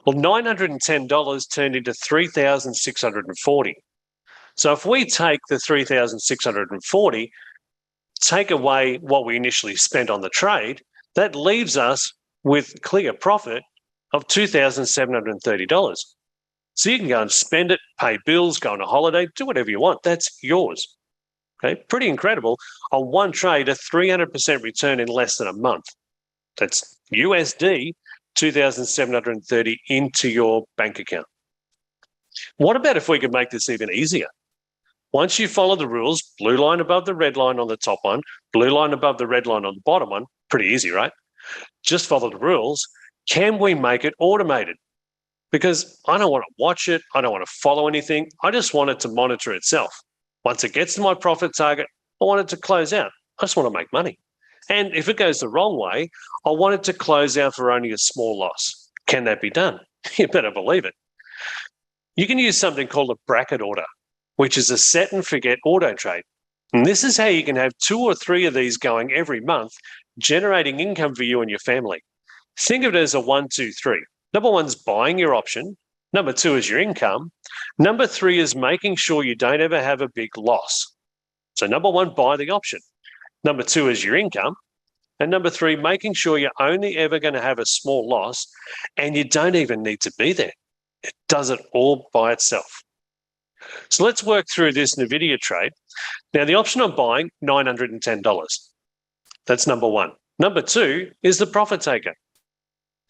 Well, $910 turned into $3,640. So if we take the $3,640, take away what we initially spent on the trade, that leaves us with clear profit of $2,730. So you can go and spend it, pay bills, go on a holiday, do whatever you want. That's yours. Okay, pretty incredible. On one trade, a 300% return in less than a month. That's USD, $2,730 into your bank account. What about if we could make this even easier? Once you follow the rules, blue line above the red line on the top one, blue line above the red line on the bottom one, pretty easy, right? Just follow the rules. Can we make it automated? Because I don't want to watch it. I don't want to follow anything. I just want it to monitor itself. Once it gets to my profit target, I want it to close out. I just want to make money. And if it goes the wrong way, I want it to close out for only a small loss. Can that be done? You better believe it. You can use something called a bracket order, which is a set and forget auto trade. And this is how you can have two or three of these going every month, generating income for you and your family. Think of it as a 1, 2, 3. Number one's buying your option. Number two is your income. Number three is making sure you don't ever have a big loss. So number one, buy the option. Number two is your income. And number three, making sure you're only ever going to have a small loss and you don't even need to be there. It does it all by itself. So let's work through this NVIDIA trade. Now, the option I'm buying, $910. That's number one. Number two is the profit taker,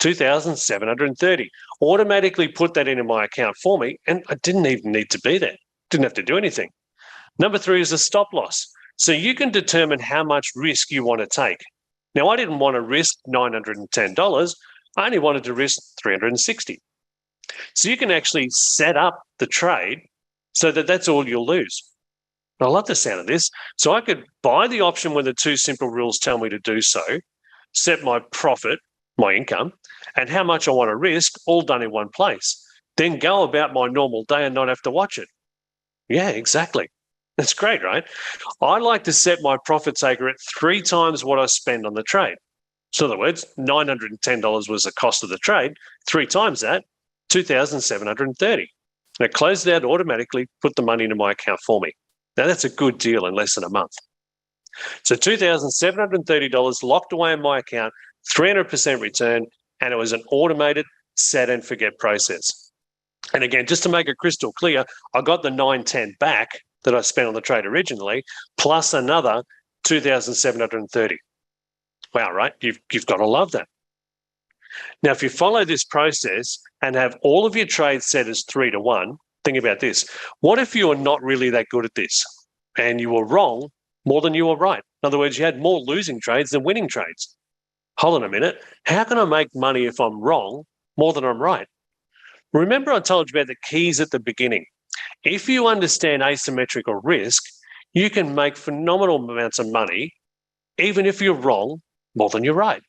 $2,730. Automatically put that into my account for me, and I didn't even need to be there. Didn't have to do anything. Number three is the stop loss. So you can determine how much risk you want to take. Now, I didn't want to risk $910. I only wanted to risk $360. So you can actually set up the trade so that that's all you'll lose. I love the sound of this. So I could buy the option when the two simple rules tell me to do so, set my profit, my income, and how much I want to risk, all done in one place. Then go about my normal day and not have to watch it. Yeah, exactly. That's great, right? I like to set my profit taker at 3 times what I spend on the trade. So in other words, $910 was the cost of the trade. 3 times that, $2,730. Now close it out automatically, put the money into my account for me. Now that's a good deal in less than a month. So $2,730 locked away in my account, 300% return, and it was an automated set and forget process. And again, just to make it crystal clear, I got the $910 back that I spent on the trade originally, plus another $2,730. Wow, right? You've got to love that. Now, if you follow this process and have all of your trades set as 3 to 1, think about this. What if you are not really that good at this and you were wrong more than you were right? In other words, you had more losing trades than winning trades. Hold on a minute. How can I make money if I'm wrong more than I'm right? Remember I told you about the keys at the beginning. If you understand asymmetrical risk, you can make phenomenal amounts of money even if you're wrong more than you're right.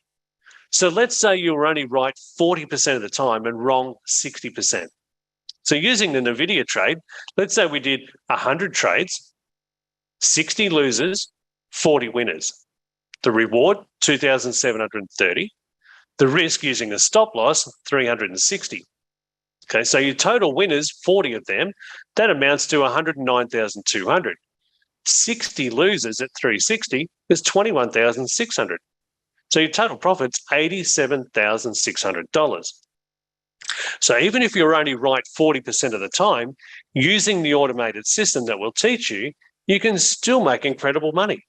So let's say you were only right 40% of the time and wrong 60%. So using the NVIDIA trade, let's say we did 100 trades, 60 losers, 40 winners. The reward, 2,730. The risk using a stop loss, 360. Okay, so your total winners, 40 of them, that amounts to 109,200. 60 losers at 360 is 21,600. So your total profit's $87,600. So even if you're only right 40% of the time, using the automated system that we'll teach you, you can still make incredible money.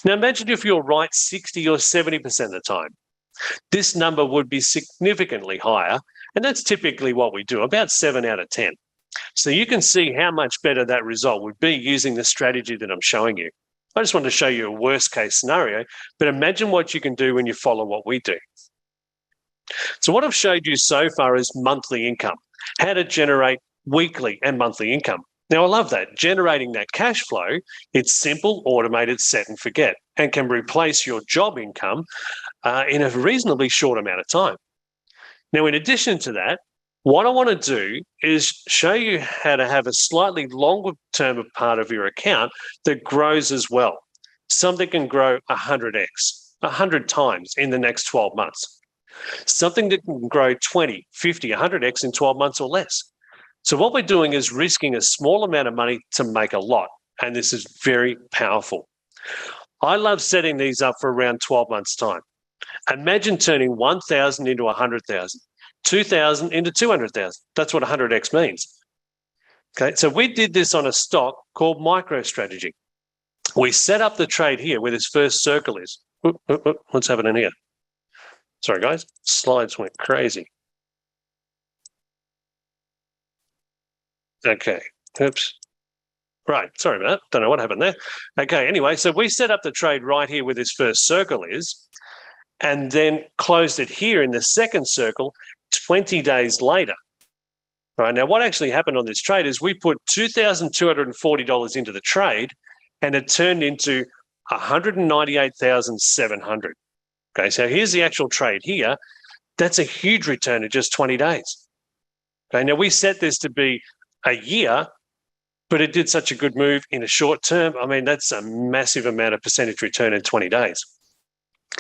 Now imagine if you're right 60 or 70% of the time. This number would be significantly higher, and that's typically what we do, about 7 out of 10. So you can see how much better that result would be using the strategy that I'm showing you. I just want to show you a worst case scenario, but imagine what you can do when you follow what we do. So what I've showed you so far is monthly income, how to generate weekly and monthly income. Now, I love that. Generating that cash flow, it's simple, automated, set and forget, and can replace your job income in a reasonably short amount of time. Now, in addition to that, what I want to do is show you how to have a slightly longer term part of your account that grows as well. Something can grow 100x, 100 times in the next 12 months. Something that can grow 20, 50, 100x in 12 months or less. So what we're doing is risking a small amount of money to make a lot. And this is very powerful. I love setting these up for around 12 months' time. Imagine turning 1,000 into 100,000. 2,000 into 200,000. That's what 100x means. Okay, so we did this on a stock called MicroStrategy. We set up the trade here where this first circle is. What's happening here? Sorry, guys, slides went crazy. Okay, oops. Right, sorry about that. Don't know what happened there. Okay, anyway, so we set up the trade right here where this first circle is, and then closed it here in the second circle 20 days later. Right, now what actually happened on this trade is we put $2,240 into the trade and it turned into $198,700. Okay, so here's the actual trade here. That's a huge return in just 20 days. Okay, now we set this to be a year, but it did such a good move in a short term. I mean, that's a massive amount of percentage return in 20 days.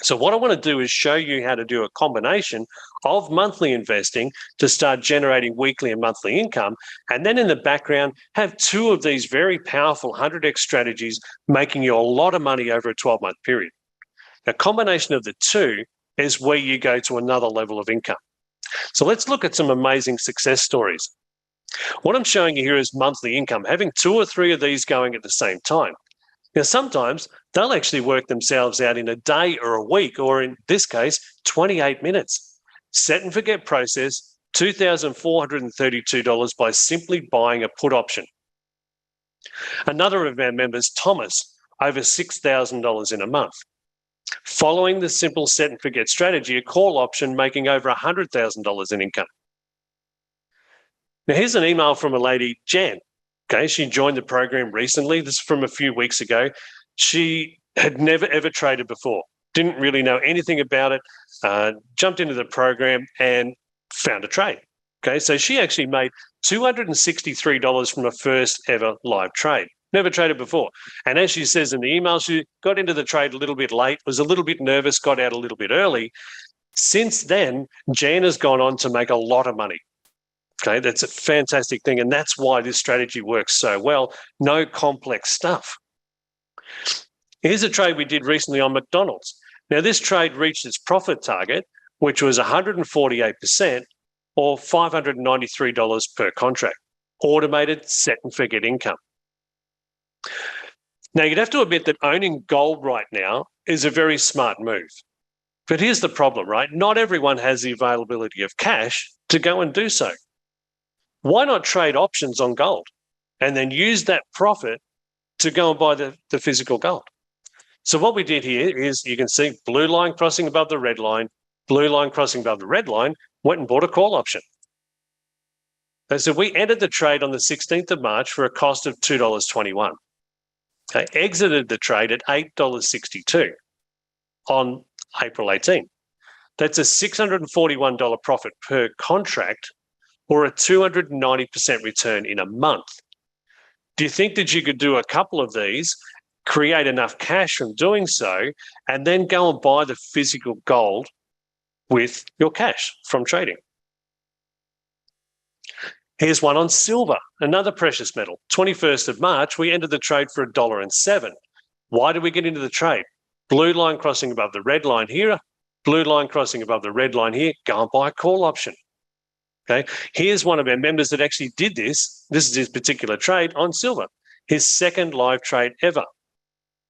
So what I want to do is show you how to do a combination of monthly investing to start generating weekly and monthly income. And then in the background, have 2 of these very powerful 100x strategies making you a lot of money over a 12-month period. A combination of the 2 is where you go to another level of income. So let's look at some amazing success stories. What I'm showing you here is monthly income, having 2 or 3 of these going at the same time. Now, sometimes they'll actually work themselves out in a day or a week, or in this case, 28 minutes. Set and forget process, $2,432 by simply buying a put option. Another of our members, Thomas, over $6,000 in a month. Following the simple set and forget strategy, a call option making over $100,000 in income. Now, here's an email from a lady, Jan. Okay, she joined the program recently. This is from a few weeks ago. She had never, ever traded before. didn't really know anything about it, jumped into the program and found a trade. Okay, so she actually made $263 from her first ever live trade. Never traded before. And as she says in the email, she got into the trade a little bit late, was a little bit nervous, got out a little bit early. Since then, Jan has gone on to make a lot of money. Okay, that's a fantastic thing. And that's why this strategy works so well. No complex stuff. Here's a trade we did recently on McDonald's. Now, this trade reached its profit target, which was 148%, or $593 per contract. Automated set and forget income. Now, you'd have to admit that owning gold right now is a very smart move. But here's the problem, right? Not everyone has the availability of cash to go and do so. Why not trade options on gold and then use that profit to go and buy the physical gold? So what we did here is, you can see blue line crossing above the red line, blue line crossing above the red line, went and bought a call option. And so we entered the trade on the 16th of March for a cost of $2.21. Okay, exited the trade at $8.62 on April 18. That's a $641 profit per contract, or a 290% return in a month. Do you think that you could do a couple of these, create enough cash from doing so, and then go and buy the physical gold with your cash from trading? Here's one on silver, another precious metal. 21st of March, we entered the trade for $1.07. Why did we get into the trade? Blue line crossing above the red line here, blue line crossing above the red line here, go and buy a call option. Okay, here's one of our members that actually did this. This is his particular trade on silver, his second live trade ever.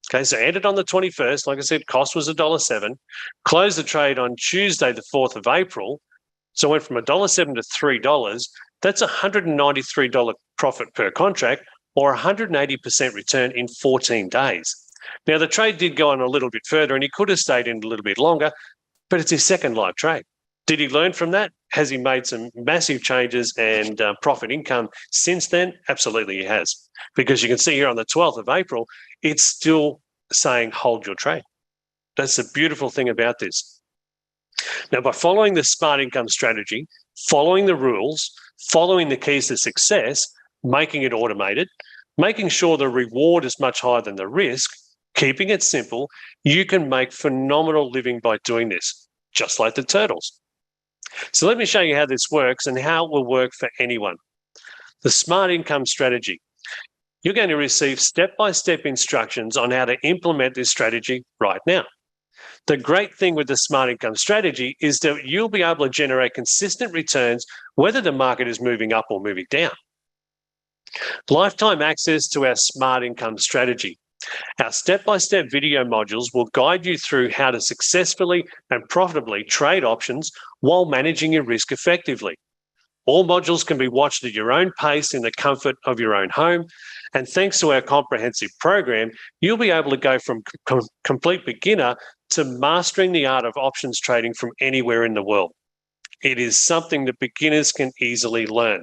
Okay, so entered on the 21st, like I said, cost was $1.07, closed the trade on Tuesday, the 4th of April. So went from $1.07 to $3. That's a $193 profit per contract, or 180% return in 14 days. Now, the trade did go on a little bit further and he could have stayed in a little bit longer, but it's his second live trade. Did he learn from that? Has he made some massive changes and profit income since then? Absolutely he has. Because you can see here on the 12th of April, it's still saying hold your trade. That's the beautiful thing about this. Now, by following the smart income strategy, following the rules, following the keys to success, making it automated, making sure the reward is much higher than the risk, keeping it simple, you can make phenomenal living by doing this, just like the turtles. So let me show you how this works and how it will work for anyone. The smart income strategy. You're going to receive step-by-step instructions on how to implement this strategy right now. The great thing with the smart income strategy is that you'll be able to generate consistent returns whether the market is moving up or moving down. Lifetime access to our smart income strategy. Our step-by-step video modules will guide you through how to successfully and profitably trade options while managing your risk effectively. All modules can be watched at your own pace in the comfort of your own home. And thanks to our comprehensive program, you'll be able to go from complete beginner to mastering the art of options trading from anywhere in the world. It is something that beginners can easily learn.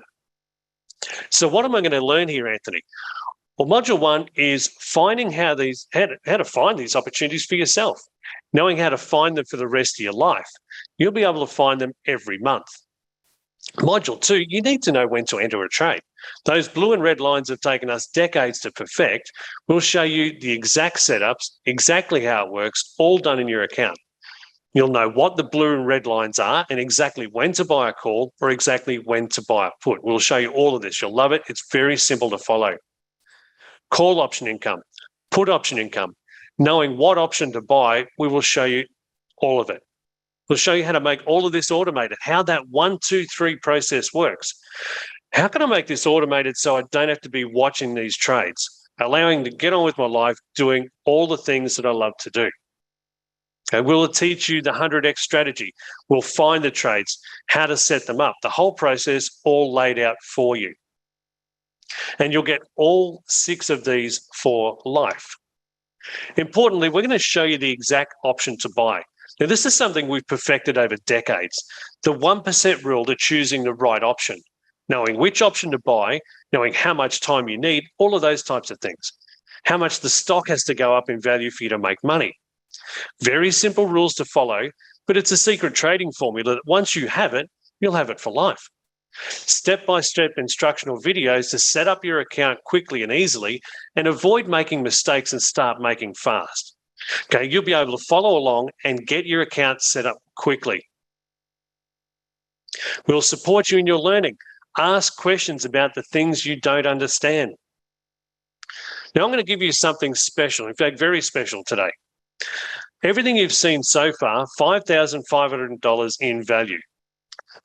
So what am I going to learn here, Anthony? Well, module one is finding how to find these opportunities for yourself, knowing how to find them for the rest of your life. You'll be able to find them every month. Module two, you need to know when to enter a trade. Those blue and red lines have taken us decades to perfect. We'll show you the exact setups, exactly how it works, all done in your account. You'll know what the blue and red lines are and exactly when to buy a call or exactly when to buy a put. We'll show you all of this. You'll love it. It's very simple to follow. Call option income, put option income, knowing what option to buy, we will show you all of it. We'll show you how to make all of this automated, how that 1, 2, 3 process works. How can I make this automated so I don't have to be watching these trades, allowing to get on with my life, doing all the things that I love to do? Okay, we'll teach you the 100x strategy. We'll find the trades, how to set them up, the whole process all laid out for you. And you'll get all 6 of these for life. Importantly, we're going to show you the exact option to buy. Now, this is something we've perfected over decades. The 1% rule to choosing the right option, knowing which option to buy, knowing how much time you need, all of those types of things. How much the stock has to go up in value for you to make money. Very simple rules to follow, but it's a secret trading formula that once you have it, you'll have it for life. Step-by-step instructional videos to set up your account quickly and easily and avoid making mistakes and start making fast. Okay, you'll be able to follow along and get your account set up quickly. We'll support you in your learning. Ask questions about the things you don't understand. Now, I'm going to give you something special, in fact, very special today. Everything you've seen so far, $5,500 in value.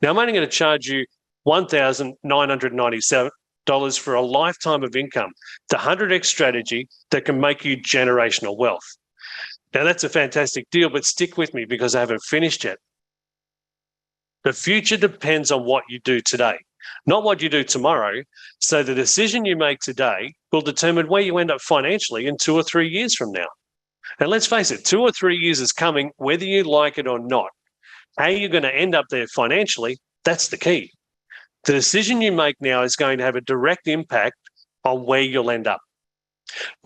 Now, I'm only going to charge you $1,997 for a lifetime of income, the 100x strategy that can make you generational wealth. Now, that's a fantastic deal, but stick with me because I haven't finished yet. The future depends on what you do today, not what you do tomorrow. So the decision you make today will determine where you end up financially in 2 or 3 years from now. And let's face it, 2 or 3 years is coming, whether you like it or not. How you're going to end up there financially, that's the key. The decision you make now is going to have a direct impact on where you'll end up.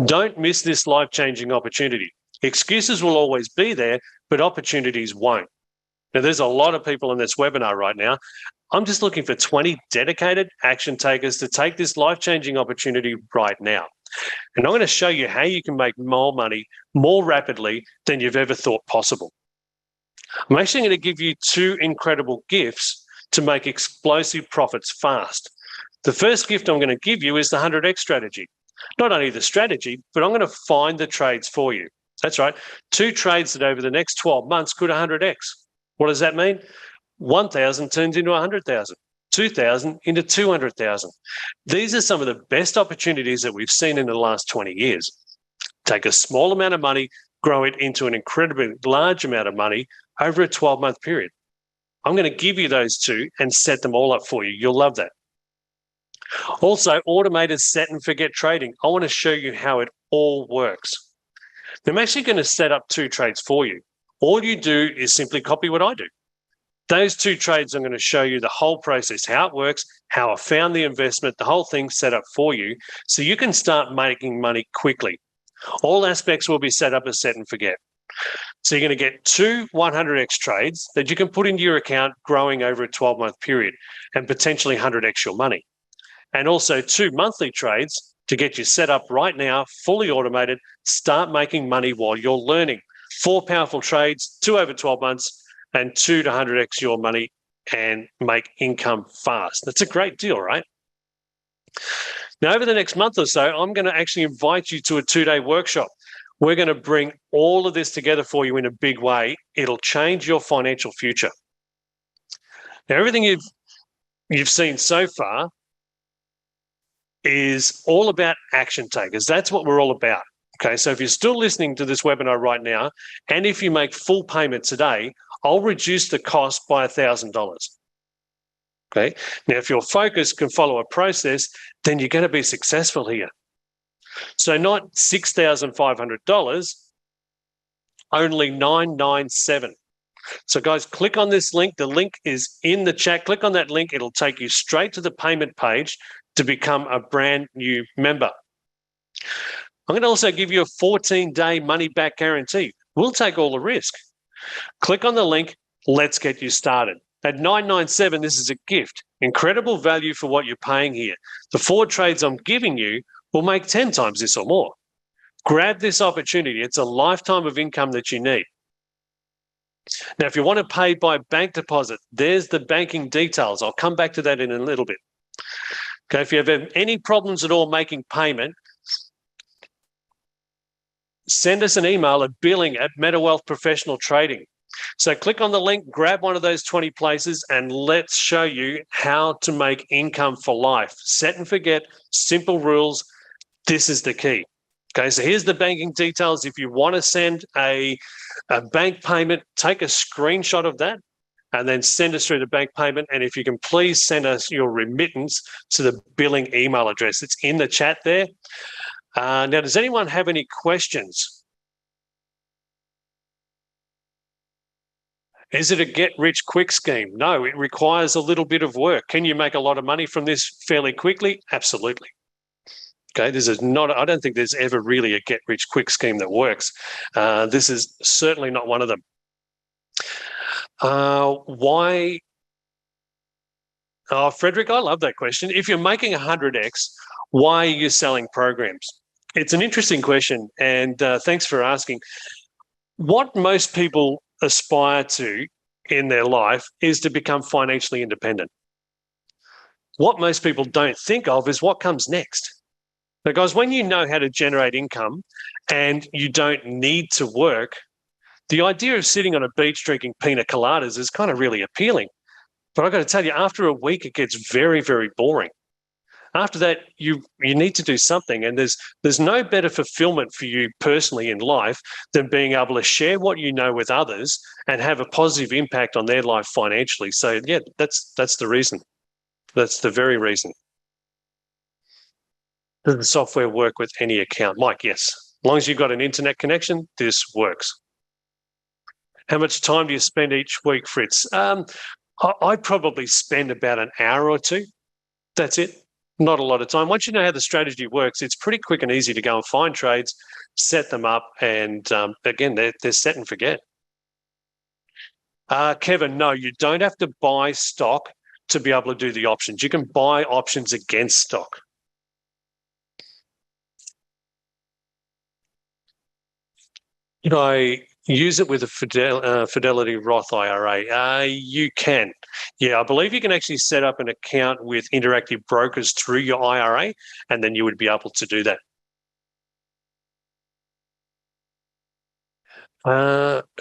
Don't miss this life-changing opportunity. Excuses will always be there, but opportunities won't. Now, there's a lot of people in this webinar right now. I'm just looking for 20 dedicated action takers to take this life-changing opportunity right now. And I'm going to show you how you can make more money more rapidly than you've ever thought possible. I'm actually going to give you 2 incredible gifts to make explosive profits fast. The first gift I'm going to give you is the 100x strategy. Not only the strategy, but I'm going to find the trades for you. That's right, 2 trades that over the next 12 months could 100x. What does that mean? 1,000 turns into 100,000, 2,000 into 200,000. These are some of the best opportunities that we've seen in the last 20 years. Take a small amount of money, grow it into an incredibly large amount of money over a 12-month period. I'm going to give you those 2 and set them all up for you. You'll love that. Also, automated set and forget trading. I want to show you how it all works. I'm actually going to set up 2 trades for you. All you do is simply copy what I do. Those 2 trades, I'm going to show you the whole process, how it works, how I found the investment, the whole thing set up for you so you can start making money quickly. All aspects will be set up as set and forget. So you're going to get 2 100x trades that you can put into your account growing over a 12-month period and potentially 100x your money. And also 2 monthly trades to get you set up right now, fully automated, start making money while you're learning. 4 powerful trades, 2 over 12 months, and 2 to 100x your money and make income fast. That's a great deal, right? Now, over the next month or so, I'm going to actually invite you to a 2-day workshop. We're going to bring all of this together for you in a big way. It'll change your financial future. Now, everything you've seen so far is all about action takers. That's what we're all about. Okay, so if you're still listening to this webinar right now, and if you make full payment today, I'll reduce the cost by $1,000. Okay, now if your focus can follow a process, then you're going to be successful here. So not $6,500, only $997. So guys, click on this link. The link is in the chat. Click on that link. It'll take you straight to the payment page to become a brand new member. I'm going to also give you a 14-day money-back guarantee. We'll take all the risk. Click on the link. Let's get you started. At $997, this is a gift. Incredible value for what you're paying here. The 4 trades I'm giving you will make 10 times this or more. Grab this opportunity. It's a lifetime of income that you need. Now, if you want to pay by bank deposit, there's the banking details. I'll come back to that in a little bit. Okay, if you have any problems at all making payment, send us an email at billing@Metawealth Professional Training. So click on the link, grab one of those 20 places, and let's show you how to make income for life. Set and forget, simple rules. This is the key. Okay, so here's the banking details. If you want to send a bank payment, take a screenshot of that and then send us through the bank payment. And if you can please send us your remittance to the billing email address. It's in the chat there. Now, does anyone have any questions? Is it a get-rich-quick scheme? No, it requires a little bit of work. Can you make a lot of money from this fairly quickly? Absolutely. Okay, this is not, I don't think there's ever really a get-rich-quick scheme that works. This is certainly not one of them. Why? Oh, Frederick, I love that question. If you're making 100x, why are you selling programs? It's an interesting question, and thanks for asking. What most people aspire to in their life is to become financially independent. What most people don't think of is what comes next. Because when you know how to generate income and you don't need to work, the idea of sitting on a beach drinking pina coladas is kind of really appealing. But I've got to tell you, after a week, it gets very, very boring. After that, you need to do something, and there's no better fulfillment for you personally in life than being able to share what you know with others and have a positive impact on their life financially. So yeah, that's the reason. That's the very reason. Does the software work with any account? Mike, yes. As long as you've got an internet connection, this works. How much time do you spend each week, Fritz? I probably spend about an hour or two. That's it. Not a lot of time. Once you know how the strategy works, it's pretty quick and easy to go and find trades, set them up, and again, they're set and forget. Kevin, no, you don't have to buy stock to be able to do the options. You can buy options against stock. Could I use it with a Fidelity Roth IRA? You can. Yeah, I believe you can actually set up an account with Interactive Brokers through your IRA, and then you would be able to do that.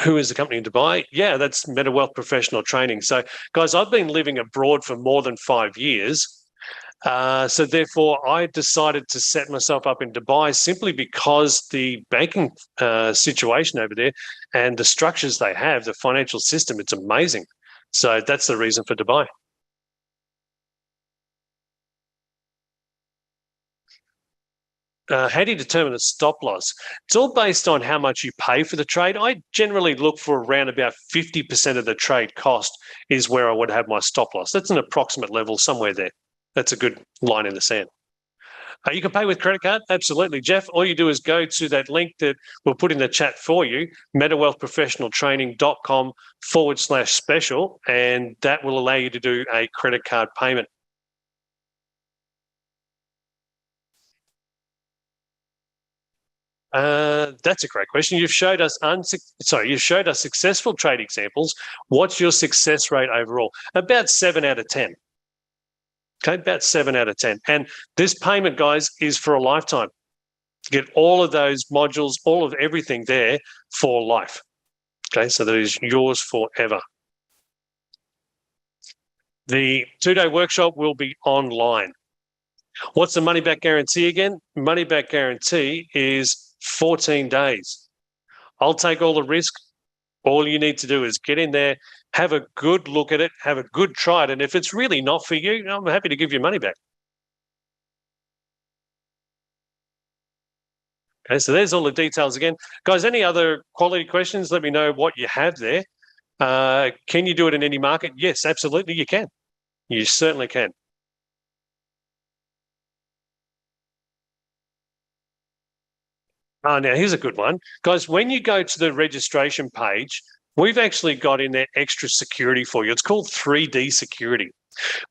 Who is the company in Dubai? Yeah, that's Metawealth Professional Training. So, guys, I've been living abroad for more than 5 years. So therefore, I decided to set myself up in Dubai simply because the banking situation over there and the structures they have, the financial system, it's amazing. So that's the reason for Dubai. How do you determine a stop loss? It's all based on how much you pay for the trade. I generally look for around about 50% of the trade cost is where I would have my stop loss. That's an approximate level somewhere there. That's a good line in the sand. You can pay with credit card. Absolutely, Jeff. All you do is go to that link that we'll put in the chat for you, metawealthprofessionaltraining.com/special, and that will allow you to do a credit card payment. That's a great question. You've showed us successful trade examples. What's your success rate overall? About 7 out of 10. Okay, about 7 out of 10. And this payment, guys, is for a lifetime. Get all of those modules, all of everything there for life. Okay, so that is yours forever. The 2-day workshop will be online. What's the money back guarantee again? Money back guarantee is 14 days. I'll take all the risk. All you need to do is get in there, have a good look at it, have a good try it. And if it's really not for you, I'm happy to give you money back. Okay, so there's all the details again. Guys, any other quality questions? Let me know what you have there. Can you do it in any market? Yes, absolutely you can. You certainly can. Now, here's a good one. Guys, when you go to the registration page, we've actually got in there extra security for you. It's called 3D security.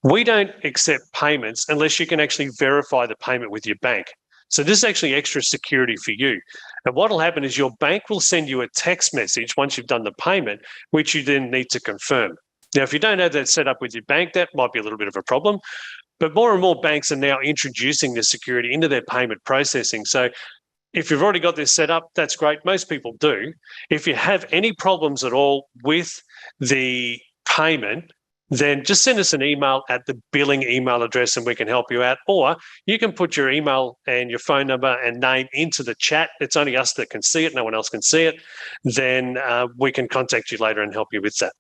We don't accept payments unless you can actually verify the payment with your bank. So this is actually extra security for you. And what will happen is your bank will send you a text message once you've done the payment, which you then need to confirm. Now, if you don't have that set up with your bank, that might be a little bit of a problem. But more and more banks are now introducing this security into their payment processing. So if you've already got this set up, that's great. Most people do. If you have any problems at all with the payment, then just send us an email at the billing email address and we can help you out. Or you can put your email and your phone number and name into the chat. It's only us that can see it. No one else can see it. Then we can contact you later and help you with that.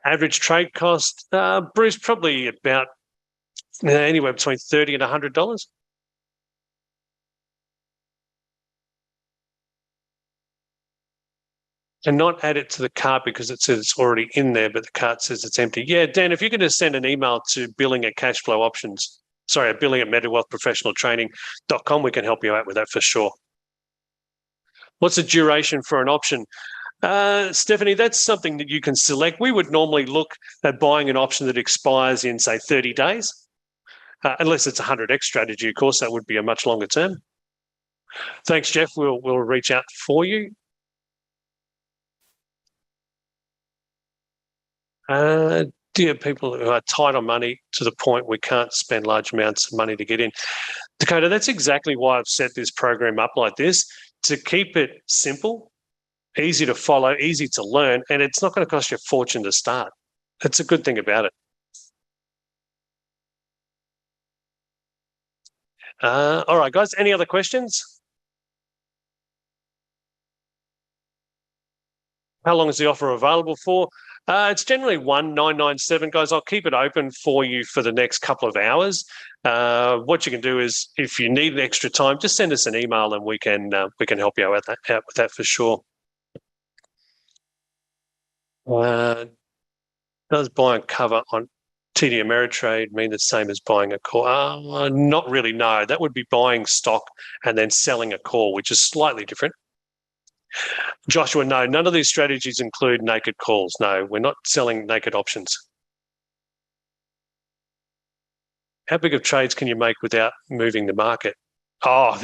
Average trade cost, Bruce, probably about anywhere between $30 and $100. And not add it to the cart because it says it's already in there, but the cart says it's empty. Yeah, Dan, if you could just send an email to billing@cashflow options. at billing@metawealthprofessionaltraining.com. We can help you out with that for sure. What's the duration for an option? Stephanie, that's something that you can select. We would normally look at buying an option that expires in, say, 30 days. Unless it's a 100x strategy, of course, that would be a much longer term. Thanks, Jeff. We'll reach out for you. Dear people who are tight on money to the point we can't spend large amounts of money to get in. Dakota, that's exactly why I've set this program up like this, to keep it simple, easy to follow, easy to learn, and it's not going to cost you a fortune to start. That's a good thing about it. All right, guys, any other questions? How long is the offer available for? It's generally 1997, guys. I'll keep it open for you for the next couple of hours. What you can do is, if you need extra time, just send us an email and we can help you out with that for sure. Does buying cover on TD Ameritrade mean the same as buying a call? Not really, no. That would be buying stock and then selling a call, which is slightly different. Joshua, no, none of these strategies include naked calls. No, we're not selling naked options. How big of trades can you make without moving the market? Oh,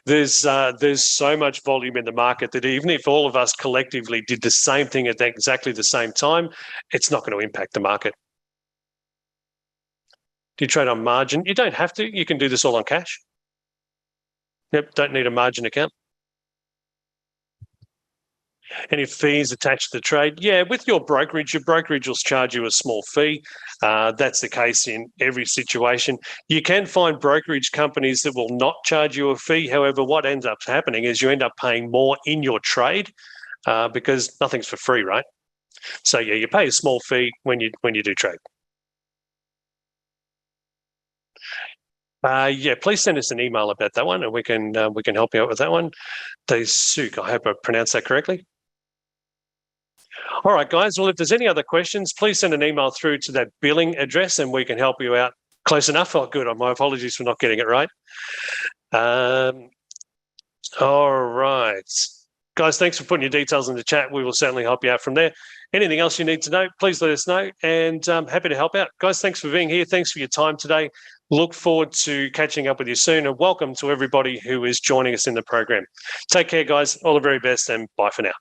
there's so much volume in the market that even if all of us collectively did the same thing at exactly the same time, it's not going to impact the market. Do you trade on margin? You don't have to. You can do this all on cash. Yep, don't need a margin account. Any fees attached to the trade? Yeah, with your brokerage will charge you a small fee. That's the case in every situation. You can find brokerage companies that will not charge you a fee. However, what ends up happening is you end up paying more in your trade because nothing's for free, right? So yeah, you pay a small fee when you do trade. Yeah, please send us an email about that one, and we can help you out with that one. Suk, I hope I pronounced that correctly. All right, guys. Well, if there's any other questions, please send an email through to that billing address and we can help you out. Close enough? Oh, good. My apologies for not getting it right. All right. Guys, thanks for putting your details in the chat. We will certainly help you out from there. Anything else you need to know, please let us know, and I'm happy to help out. Guys, thanks for being here. Thanks for your time today. Look forward to catching up with you soon, and welcome to everybody who is joining us in the program. Take care, guys. All the very best, and bye for now.